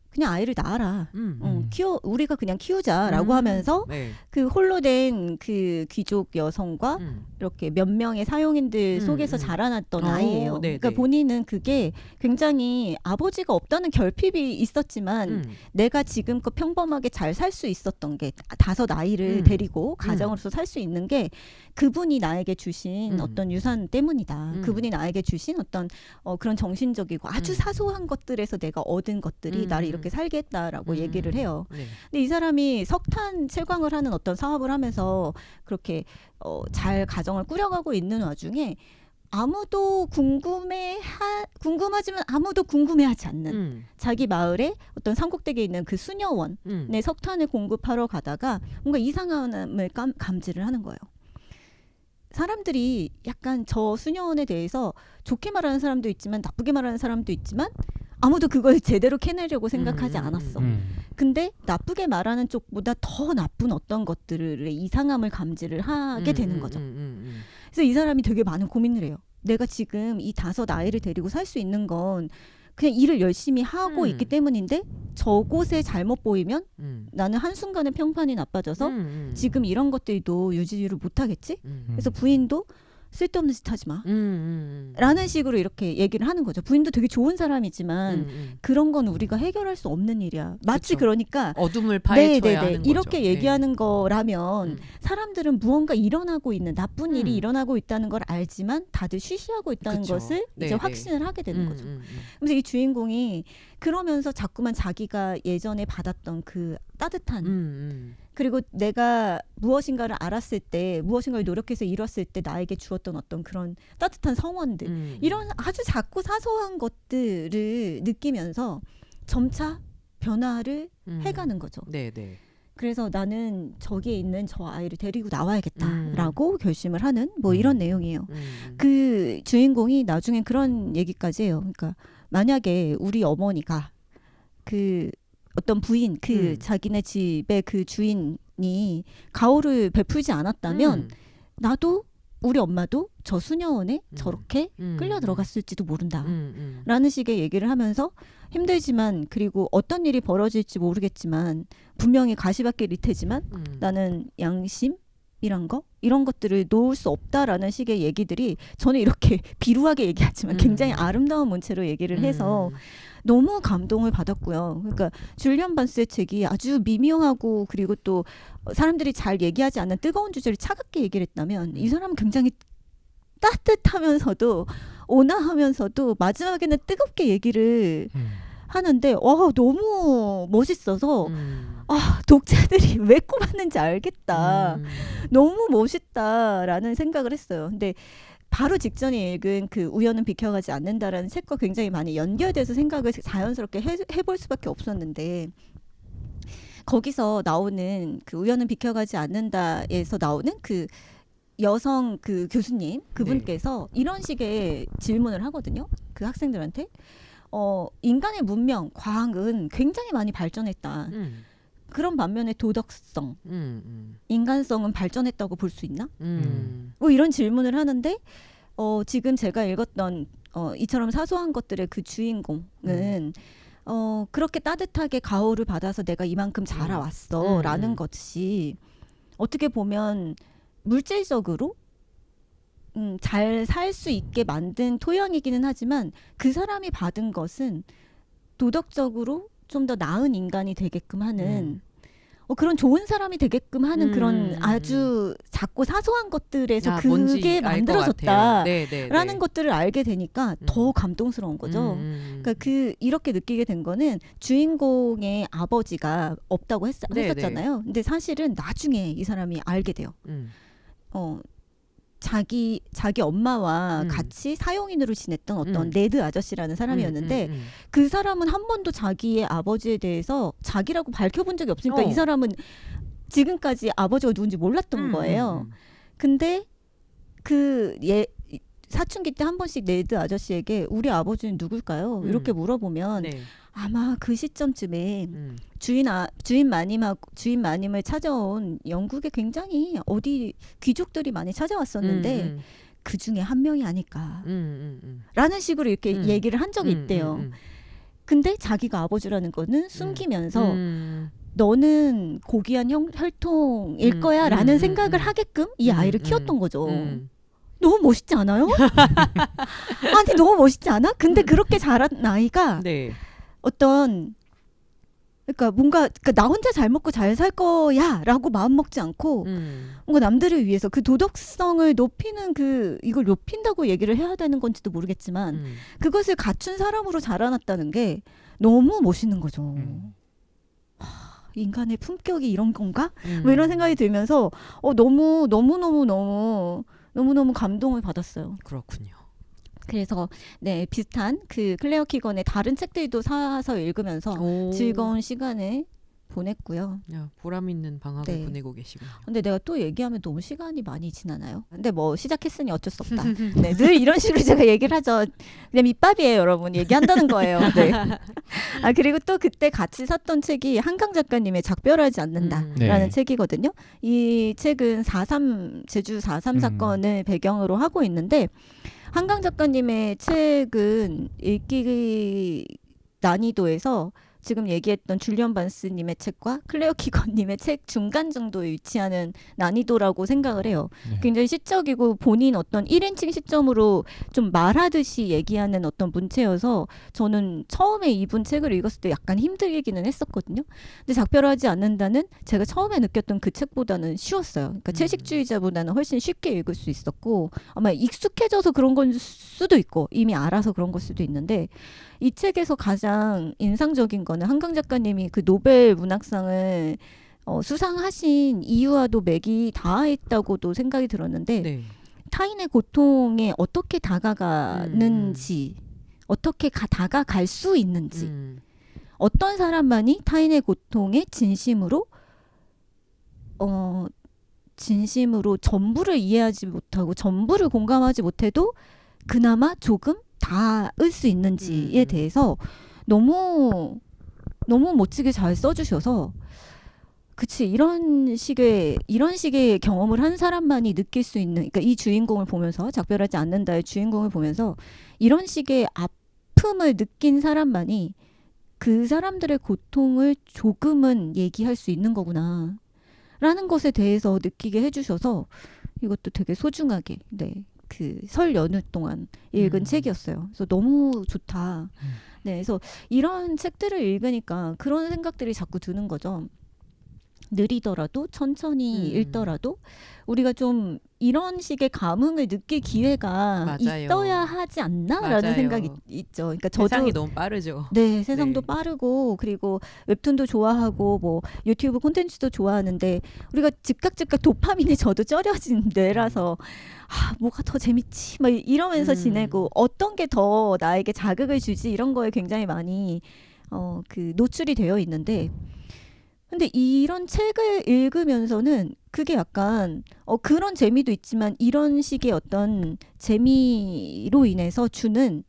그냥 아이를 낳아라. 우리가 그냥 키우자라고 하면서 네. 그 홀로 된 그 귀족 여성과 이렇게 몇 명의 사용인들 속에서 자라났던 아이예요. 네네. 그러니까 본인은 그게 굉장히 아버지가 없다는 결핍이 있었지만 내가 지금껏 평범하게 잘 살 수 있었던 게 5 아이를 데리고 가정으로서 살 수 있는 게 그분이 나에게 주신 어떤 유산 때문이다. 그분이 나에게 주신 어떤 그런 정신적이고 아주 사소한 것들에서 내가 얻은 것들이 나를 이렇게 그렇게 살게 했다라고 얘기를 해요. 네. 근데 이 사람이 석탄 채광을 하는 어떤 사업을 하면서 그렇게 잘 가정을 꾸려가고 있는 와중에 아무도 궁금하지만 아무도 궁금해하지 않는 자기 마을에 어떤 산꼭대기에 있는 그 수녀원에 석탄을 공급하러 가다가 뭔가 이상함을 감지를 하는 거예요. 사람들이 약간 저 수녀원에 대해서 좋게 말하는 사람도 있지만 나쁘게 말하는 사람도 있지만 아무도 그걸 제대로 캐내려고 생각하지 않았어. 근데 나쁘게 말하는 쪽보다 더 나쁜 어떤 것들의 이상함을 감지를 하게 되는 거죠. 그래서 이 사람이 되게 많은 고민을 해요. 내가 지금 이 5 아이를 데리고 살 수 있는 건 그냥 일을 열심히 하고 있기 때문인데 저곳에 잘못 보이면 나는 한순간에 평판이 나빠져서 지금 이런 것들도 유지를 못하겠지? 그래서 부인도 쓸데없는 짓 하지 마. 라는 식으로 이렇게 얘기를 하는 거죠. 부인도 되게 좋은 사람이지만 그런 건 우리가 해결할 수 없는 일이야. 마치 그쵸. 그러니까 어둠을 파헤쳐야 하는 거죠. 이렇게 얘기하는 거라면 사람들은 무언가 일어나고 있는 나쁜 일이 일어나고 있다는 걸 알지만 다들 쉬쉬하고 있다는 그쵸. 것을 네, 이제 네. 확신을 하게 되는 거죠. 그래서 이 주인공이 그러면서 자꾸만 자기가 예전에 받았던 그 따뜻한 그리고 내가 무엇인가를 알았을 때 무엇인가를 노력해서 이뤘을 때 나에게 주었던 어떤 그런 따뜻한 성원들 이런 아주 작고 사소한 것들을 느끼면서 점차 변화를 해가는 거죠. 네네. 그래서 나는 저기에 있는 저 아이를 데리고 나와야겠다라고 결심을 하는 뭐 이런 내용이에요. 그 주인공이 나중엔 그런 얘기까지 해요. 그러니까 만약에 우리 어머니가 그 어떤 부인 그 자기네 집의 그 주인이 가호를 베풀지 않았다면 나도 우리 엄마도 저 수녀원에 저렇게 끌려 들어갔을지도 모른다 라는 식의 얘기를 하면서 힘들지만 그리고 어떤 일이 벌어질지 모르겠지만 분명히 가시밭길일 테지만 나는 양심 이런 것들을 놓을 수 없다라는 식의 얘기들이 저는 이렇게 비루하게 얘기하지만 굉장히 아름다운 문체로 얘기를 해서 너무 감동을 받았고요. 그러니까 줄리안 반스의 책이 아주 미묘하고 그리고 또 사람들이 잘 얘기하지 않는 뜨거운 주제를 차갑게 얘기를 했다면 이 사람은 굉장히 따뜻하면서도 온화하면서도 마지막에는 뜨겁게 얘기를 하는데 너무 멋있어서 독자들이 왜 꼽았는지 알겠다. 너무 멋있다라는 생각을 했어요. 근데 바로 직전에 읽은 그 우연은 비켜가지 않는다라는 책과 굉장히 많이 연결돼서 생각을 자연스럽게 해볼 수밖에 없었는데 거기서 나오는 그 우연은 비켜가지 않는다에서 나오는 그 여성 그 교수님 그분께서 이런 식의 질문을 하거든요. 그 학생들한테 인간의 문명, 과학은 굉장히 많이 발전했다. 그런 반면에 도덕성, 인간성은 발전했다고 볼 수 있나? 뭐 이런 질문을 하는데 지금 제가 읽었던 이처럼 사소한 것들의 그 주인공은 그렇게 따뜻하게 가호를 받아서 내가 이만큼 자라왔어 라는 것이 어떻게 보면 물질적으로 잘 살 수 있게 만든 토양이기는 하지만 그 사람이 받은 것은 도덕적으로 좀 더 나은 인간이 되게끔 하는 그런 좋은 사람이 되게끔 하는 그런 아주 작고 사소한 것들에서 그게 만들어졌다라는 것들을 알게 되니까 더 감동스러운 거죠. 그러니까 이렇게 느끼게 된 거는 주인공의 아버지가 없다고 했었잖아요. 근데 사실은 나중에 이 사람이 알게 돼요. 자기 엄마와 같이 사용인으로 지냈던 어떤 네드 아저씨라는 사람이었는데 그 사람은 한 번도 자기의 아버지에 대해서 자기라고 밝혀본 적이 없으니까 이 사람은 지금까지 아버지가 누군지 몰랐던 거예요. 근데 사춘기 때 한 번씩 네드 아저씨에게 우리 아버지는 누굴까요? 이렇게 물어보면 아마 그 시점쯤에 주인 마님을 찾아온 영국에 굉장히 어디 귀족들이 많이 찾아왔었는데 그 중에 한 명이 아닐까 라는 식으로 이렇게 얘기를 한 적이 있대요. 근데 자기가 아버지라는 거는 숨기면서 너는 고귀한 혈통일 거야 라는 생각을 하게끔 이 아이를 키웠던 거죠. 너무 멋있지 않아요? 아니 너무 멋있지 않아? 근데 그렇게 자란 아이가 어떤 그러니까 뭔가 나 혼자 잘 먹고 잘 살 거야라고 마음 먹지 않고 뭔가 남들을 위해서 그 도덕성을 높이는 이걸 높인다고 얘기를 해야 되는 건지도 모르겠지만 그것을 갖춘 사람으로 자라났다는 게 너무 멋있는 거죠. 인간의 품격이 이런 건가? 뭐 이런 생각이 들면서 너무 감동을 받았어요. 그렇군요. 그래서 네, 비슷한 그 클레어 키건의 다른 책들도 사서 읽으면서 즐거운 시간을 보냈고요. 야, 보람 있는 방학을 네. 보내고 계시군요. 근데 내가 또 얘기하면 너무 시간이 많이 지나나요? 근데 뭐 시작했으니 어쩔 수 없다. 네, 늘 이런 식으로 제가 얘기를 하죠. 그냥 밑밥이에요, 여러분. 얘기한다는 거예요. 네. 아, 그리고 또 그때 같이 샀던 책이 한강 작가님의 작별하지 않는다라는 네. 책이거든요. 이 책은 제주 4.3 사건을 배경으로 하고 있는데 한강 작가님의 책은 읽기 난이도에서 지금 얘기했던 줄리언 반스님의 책과 클레어 키건님의 책 중간 정도에 위치하는 난이도라고 생각을 해요. 네. 굉장히 시적이고 본인 어떤 1인칭 시점으로 좀 말하듯이 얘기하는 어떤 문체여서 저는 처음에 이분 책을 읽었을 때 약간 힘들기는 했었거든요. 근데 작별하지 않는다는 제가 처음에 느꼈던 그 책보다는 쉬웠어요. 그러니까 채식주의자보다는 훨씬 쉽게 읽을 수 있었고 아마 익숙해져서 그런 건 수도 있고 이미 알아서 그런 걸 수도 있는데 이 책에서 가장 인상적인 거는 한강 작가님이 그 노벨 문학상을 수상하신 이유와도 맥이 닿아있다고도 생각이 들었는데 네. 타인의 고통에 어떻게 다가가는지 어떻게 다가갈 수 있는지 어떤 사람만이 타인의 고통에 진심으로 전부를 이해하지 못하고 전부를 공감하지 못해도 그나마 조금 닿을 수 있는지에 대해서 너무 멋지게 잘 써주셔서 그치 이런 식의 경험을 한 사람만이 느낄 수 있는 그러니까 이 주인공을 보면서 작별하지 않는다의 주인공을 보면서 이런 식의 아픔을 느낀 사람만이 그 사람들의 고통을 조금은 얘기할 수 있는 거구나 라는 것에 대해서 느끼게 해주셔서 이것도 되게 소중하게 네. 그 설 연휴 동안 읽은 책이었어요. 그래서 너무 좋다. 네, 그래서 이런 책들을 읽으니까 그런 생각들이 자꾸 드는 거죠. 느리더라도 천천히 읽더라도 우리가 좀 이런 식의 감흥을 느낄 기회가 맞아요. 있어야 하지 않나라는 맞아요. 생각이 있죠. 그러니까 저도 세상이 너무 빠르죠. 네, 세상도 네. 빠르고 그리고 웹툰도 좋아하고 뭐 유튜브 콘텐츠도 좋아하는데 우리가 즉각 도파민에 저도 쩔여진 뇌라서 뭐가 더 재밌지 막 이러면서 지내고 어떤 게 더 나에게 자극을 주지 이런 거에 굉장히 많이 그 노출이 되어 있는데 근데 이런 책을 읽으면서는 그게 약간 그런 재미도 있지만 이런 식의 어떤 재미로 인해서 주는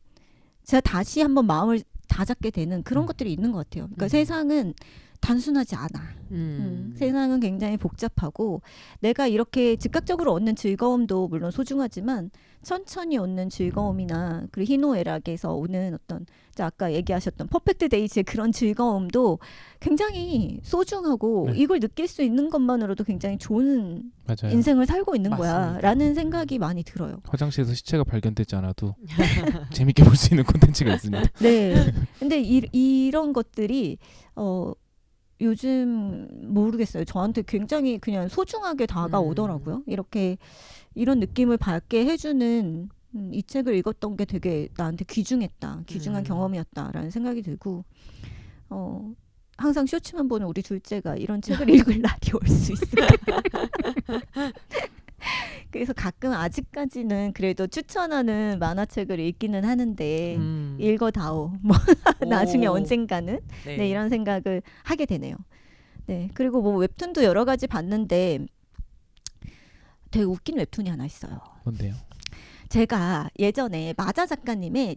제가 다시 한번 마음을 다잡게 되는 그런 것들이 있는 것 같아요. 그러니까 세상은 단순하지 않아. 세상은 굉장히 복잡하고 내가 이렇게 즉각적으로 얻는 즐거움도 물론 소중하지만 천천히 얻는 즐거움이나 그리고 희노애락에서 오는 어떤 아까 얘기하셨던 퍼펙트 데이즈의 그런 즐거움도 굉장히 소중하고 네. 이걸 느낄 수 있는 것만으로도 굉장히 좋은 맞아요. 인생을 살고 있는 거야 맞습니다. 라는 생각이 많이 들어요. 화장실에서 시체가 발견되지 않아도 재밌게 볼 수 있는 콘텐츠가 있습니다. 네. 근데 이런 것들이 요즘 모르겠어요. 저한테 굉장히 그냥 소중하게 다가오더라고요. 이렇게 이런 느낌을 받게 해주는 이 책을 읽었던 게 되게 나한테 귀중한 경험이었다라는 생각이 들고 항상 쇼츠만 보는 우리 둘째가 이런 책을 읽을 날이 올 수 있을까. 그래서 가끔 아직까지는 그래도 추천하는 만화책을 읽기는 하는데 읽어다오. 뭐 나중에 언젠가는 네, 이런 생각을 하게 되네요. 네, 그리고 뭐 웹툰도 여러 가지 봤는데 되게 웃긴 웹툰이 하나 있어요. 뭔데요? 제가 예전에 마자 작가님의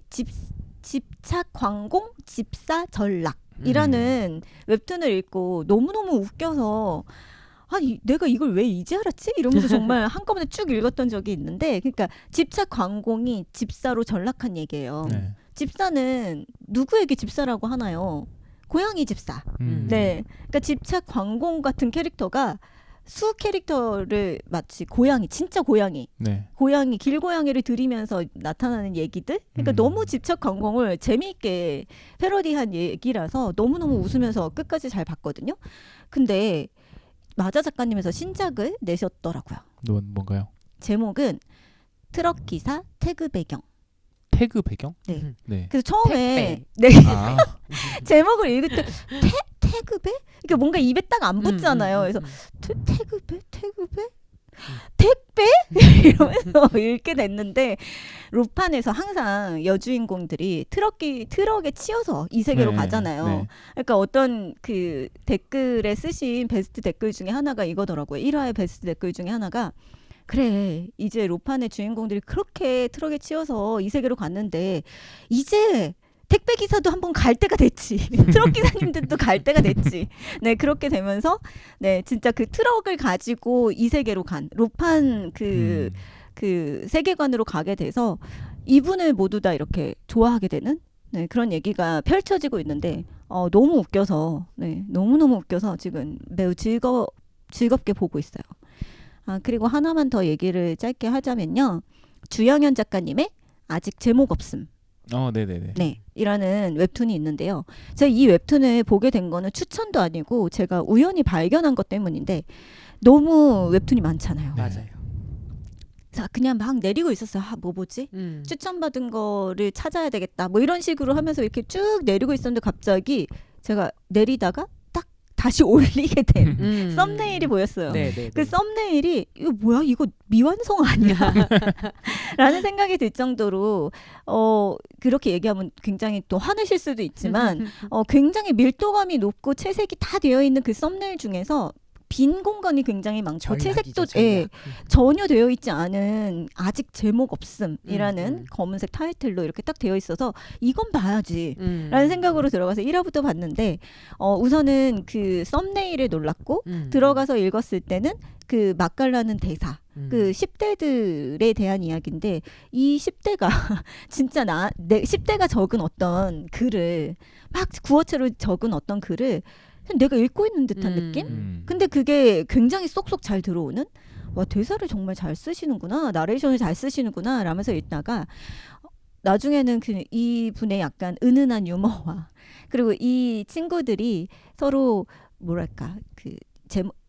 집착 광공 집사 전락이라는 웹툰을 읽고 너무너무 웃겨서 아니 내가 이걸 왜 이제 알았지? 이러면서 정말 한꺼번에 쭉 읽었던 적이 있는데 그러니까 집착 광공이 집사로 전락한 얘기예요. 네. 집사는 누구에게 집사라고 하나요? 고양이 집사. 네, 그러니까 집착 광공 같은 캐릭터가 수 캐릭터를 마치 고양이, 진짜 고양이, 네. 고양이, 길고양이를 들이면서 나타나는 얘기들. 그러니까 너무 집착관공을 재미있게 패러디한 얘기라서 너무너무 웃으면서 끝까지 잘 봤거든요. 근데 마자 작가님에서 신작을 내셨더라고요. 뭔가요? 제목은 트럭 기사 태그 배경. 태그 배경? 네. 네. 그래서 처음에 택배. 네. 아, 제목을 읽을 때 태그배? 이게 뭔가 입에 딱 안 붙잖아요. 그래서 태그배? 택배? 이러면서 읽게 됐는데 루판에서 항상 여주인공들이 트럭에 치여서 이 세계로 네, 가잖아요. 네. 그러니까 어떤 그 댓글에 쓰신 베스트 댓글 중에 하나가 이거더라고요. 1화의 베스트 댓글 중에 하나가 그래 이제 루판의 주인공들이 그렇게 트럭에 치여서 이 세계로 갔는데 이제 택배 기사도 한번 갈 때가 됐지. 트럭 기사님들도 갈 때가 됐지. 네, 그렇게 되면서 네, 진짜 그 트럭을 가지고 이 세계로 간 루판 그 세계관으로 가게 돼서 이분을 모두 다 이렇게 좋아하게 되는 네, 그런 얘기가 펼쳐지고 있는데 너무 웃겨서 네, 너무너무 웃겨서 지금 매우 즐겁게 보고 있어요. 아, 그리고 하나만 더 얘기를 짧게 하자면요. 주영현 작가님의 아직 제목 없음. 네네네. 네, 이라는 웹툰이 있는데요. 제가 이 웹툰을 보게 된 거는 추천도 아니고 제가 우연히 발견한 것 때문인데 너무 웹툰이 많잖아요. 네. 맞아요. 자, 그냥 막 내리고 있었어요. 뭐 보지? 추천받은 거를 찾아야 되겠다. 뭐 이런 식으로 하면서 이렇게 쭉 내리고 있었는데 갑자기 제가 내리다가 딱 다시 올리게 된 썸네일이 보였어요. 네네. 그 썸네일이 이거 뭐야? 이거 미완성 아니야? 라는 생각이 들 정도로 그렇게 얘기하면 굉장히 또 화내실 수도 있지만 굉장히 밀도감이 높고 채색이 다 되어 있는 그 썸네일 중에서 빈 공간이 굉장히 많고 채색도 전혀 되어 있지 않은 아직 제목 없음이라는 검은색 타이틀로 이렇게 딱 되어 있어서 이건 봐야지 라는 생각으로 들어가서 1화부터 봤는데 우선은 그 썸네일에 놀랐고 들어가서 읽었을 때는 그 맛깔나는 대사 그 10대들에 대한 이야기인데 이 10대가 진짜 10대가 적은 어떤 글을 막 구어체로 적은 어떤 글을 내가 읽고 있는 듯한 느낌? 근데 그게 굉장히 쏙쏙 잘 들어오는 와 대사를 정말 잘 쓰시는구나 나레이션을 잘 쓰시는구나 라면서 읽다가 나중에는 이 분의 약간 은은한 유머와 그리고 이 친구들이 서로 뭐랄까 그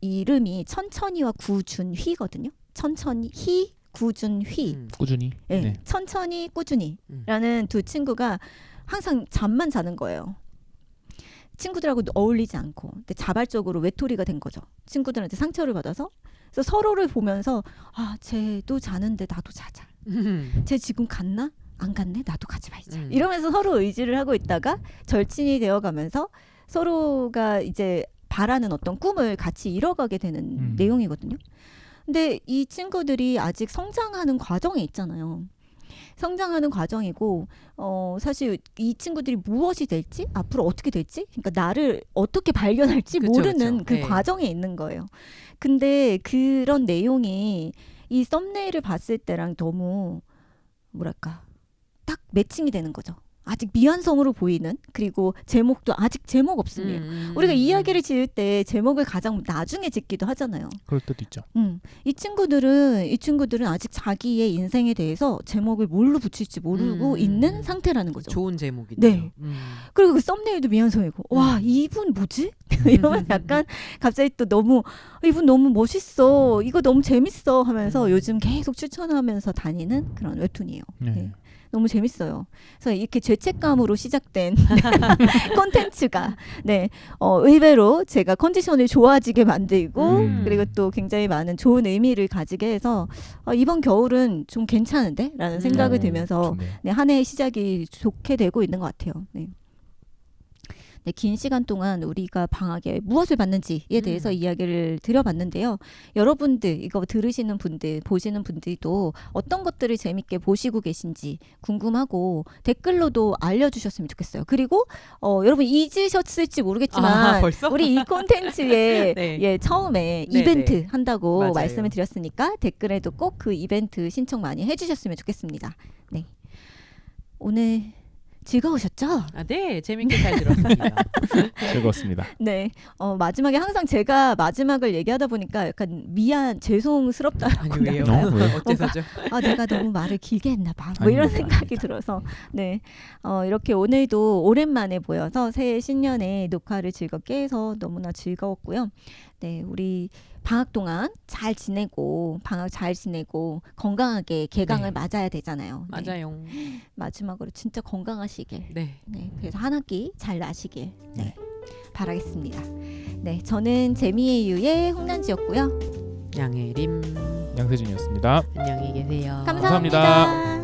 이름이 천천히와 구준휘거든요. 천천히 구준휘 꾸준히. 네. 네. 천천히 꾸준히라는 두 친구가 항상 잠만 자는 거예요. 친구들하고 어울리지 않고 근데 자발적으로 외톨이가 된 거죠. 친구들한테 상처를 받아서 그래서 서로를 보면서 아 쟤도 자는데 나도 자자. 쟤 지금 갔나? 안 갔네? 나도 가지 말자. 이러면서 서로 의지를 하고 있다가 절친이 되어가면서 서로가 이제 바라는 어떤 꿈을 같이 이뤄가게 되는 내용이거든요. 근데 이 친구들이 아직 성장하는 과정에 있잖아요. 성장하는 과정이고 사실 이 친구들이 무엇이 될지 앞으로 어떻게 될지 그러니까 나를 어떻게 발견할지 그쵸, 모르는 그쵸. 그 네. 과정에 있는 거예요. 근데 그런 내용이 이 썸네일을 봤을 때랑 너무 뭐랄까 딱 매칭이 되는 거죠. 아직 미완성으로 보이는 그리고 제목도 아직 제목 없음이에요. 우리가 이야기를 지을 때 제목을 가장 나중에 짓기도 하잖아요. 그럴 때도 있죠. 이 친구들은 아직 자기의 인생에 대해서 제목을 뭘로 붙일지 모르고 있는 상태라는 거죠. 좋은 제목이네요. 네. 그리고 그 썸네일도 미완성이고 와 이분 뭐지? 이러면 약간 갑자기 또 너무 이분 너무 멋있어 이거 너무 재밌어 하면서 요즘 계속 추천하면서 다니는 그런 웹툰이에요. 네. 네. 너무 재밌어요. 그래서 이렇게 죄책감으로 시작된 콘텐츠가 네 의외로 제가 컨디션을 좋아지게 만들고 그리고 또 굉장히 많은 좋은 의미를 가지게 해서 이번 겨울은 좀 괜찮은데? 라는 생각을 들면서 좋네요. 네, 한 해의 시작이 좋게 되고 있는 것 같아요. 네. 네, 긴 시간 동안 우리가 방학에 무엇을 봤는지에 대해서 이야기를 드려봤는데요. 여러분들 이거 들으시는 분들 보시는 분들도 어떤 것들을 재밌게 보시고 계신지 궁금하고 댓글로도 알려주셨으면 좋겠어요. 그리고 여러분 잊으셨을지 모르겠지만 벌써? 우리 이 콘텐츠에 네. 예, 처음에 네, 이벤트 네. 한다고 맞아요. 말씀을 드렸으니까 댓글에도 꼭 그 이벤트 신청 많이 해주셨으면 좋겠습니다. 네. 오늘 즐거우셨죠? 아, 네, 재밌게 잘 들었습니다. 즐거웠습니다. 네. 마지막에 항상 제가 마지막을 얘기하다 보니까 약간 죄송스럽다라고 아니, 왜요? 할까요? 왜? 어째서죠? 내가 너무 말을 길게 했나 봐. 뭐 이런 아닙니다, 생각이 아닙니다. 들어서 네. 이렇게 오늘도 오랜만에 보여서 새해 신년에 녹화를 즐겁게 해서 너무나 즐거웠고요. 네, 우리 방학 동안 잘 지내고 건강하게 개강을 네. 맞아야 되잖아요. 네. 맞아요. 마지막으로 진짜 건강하시길. 네. 네, 그래서 한 학기 잘 나시길. 네. 바라겠습니다. 네, 저는 재미의 유의 홍난지였고요. 양혜림 양세준이었습니다. 안녕히 계세요. 감사합니다. 감사합니다.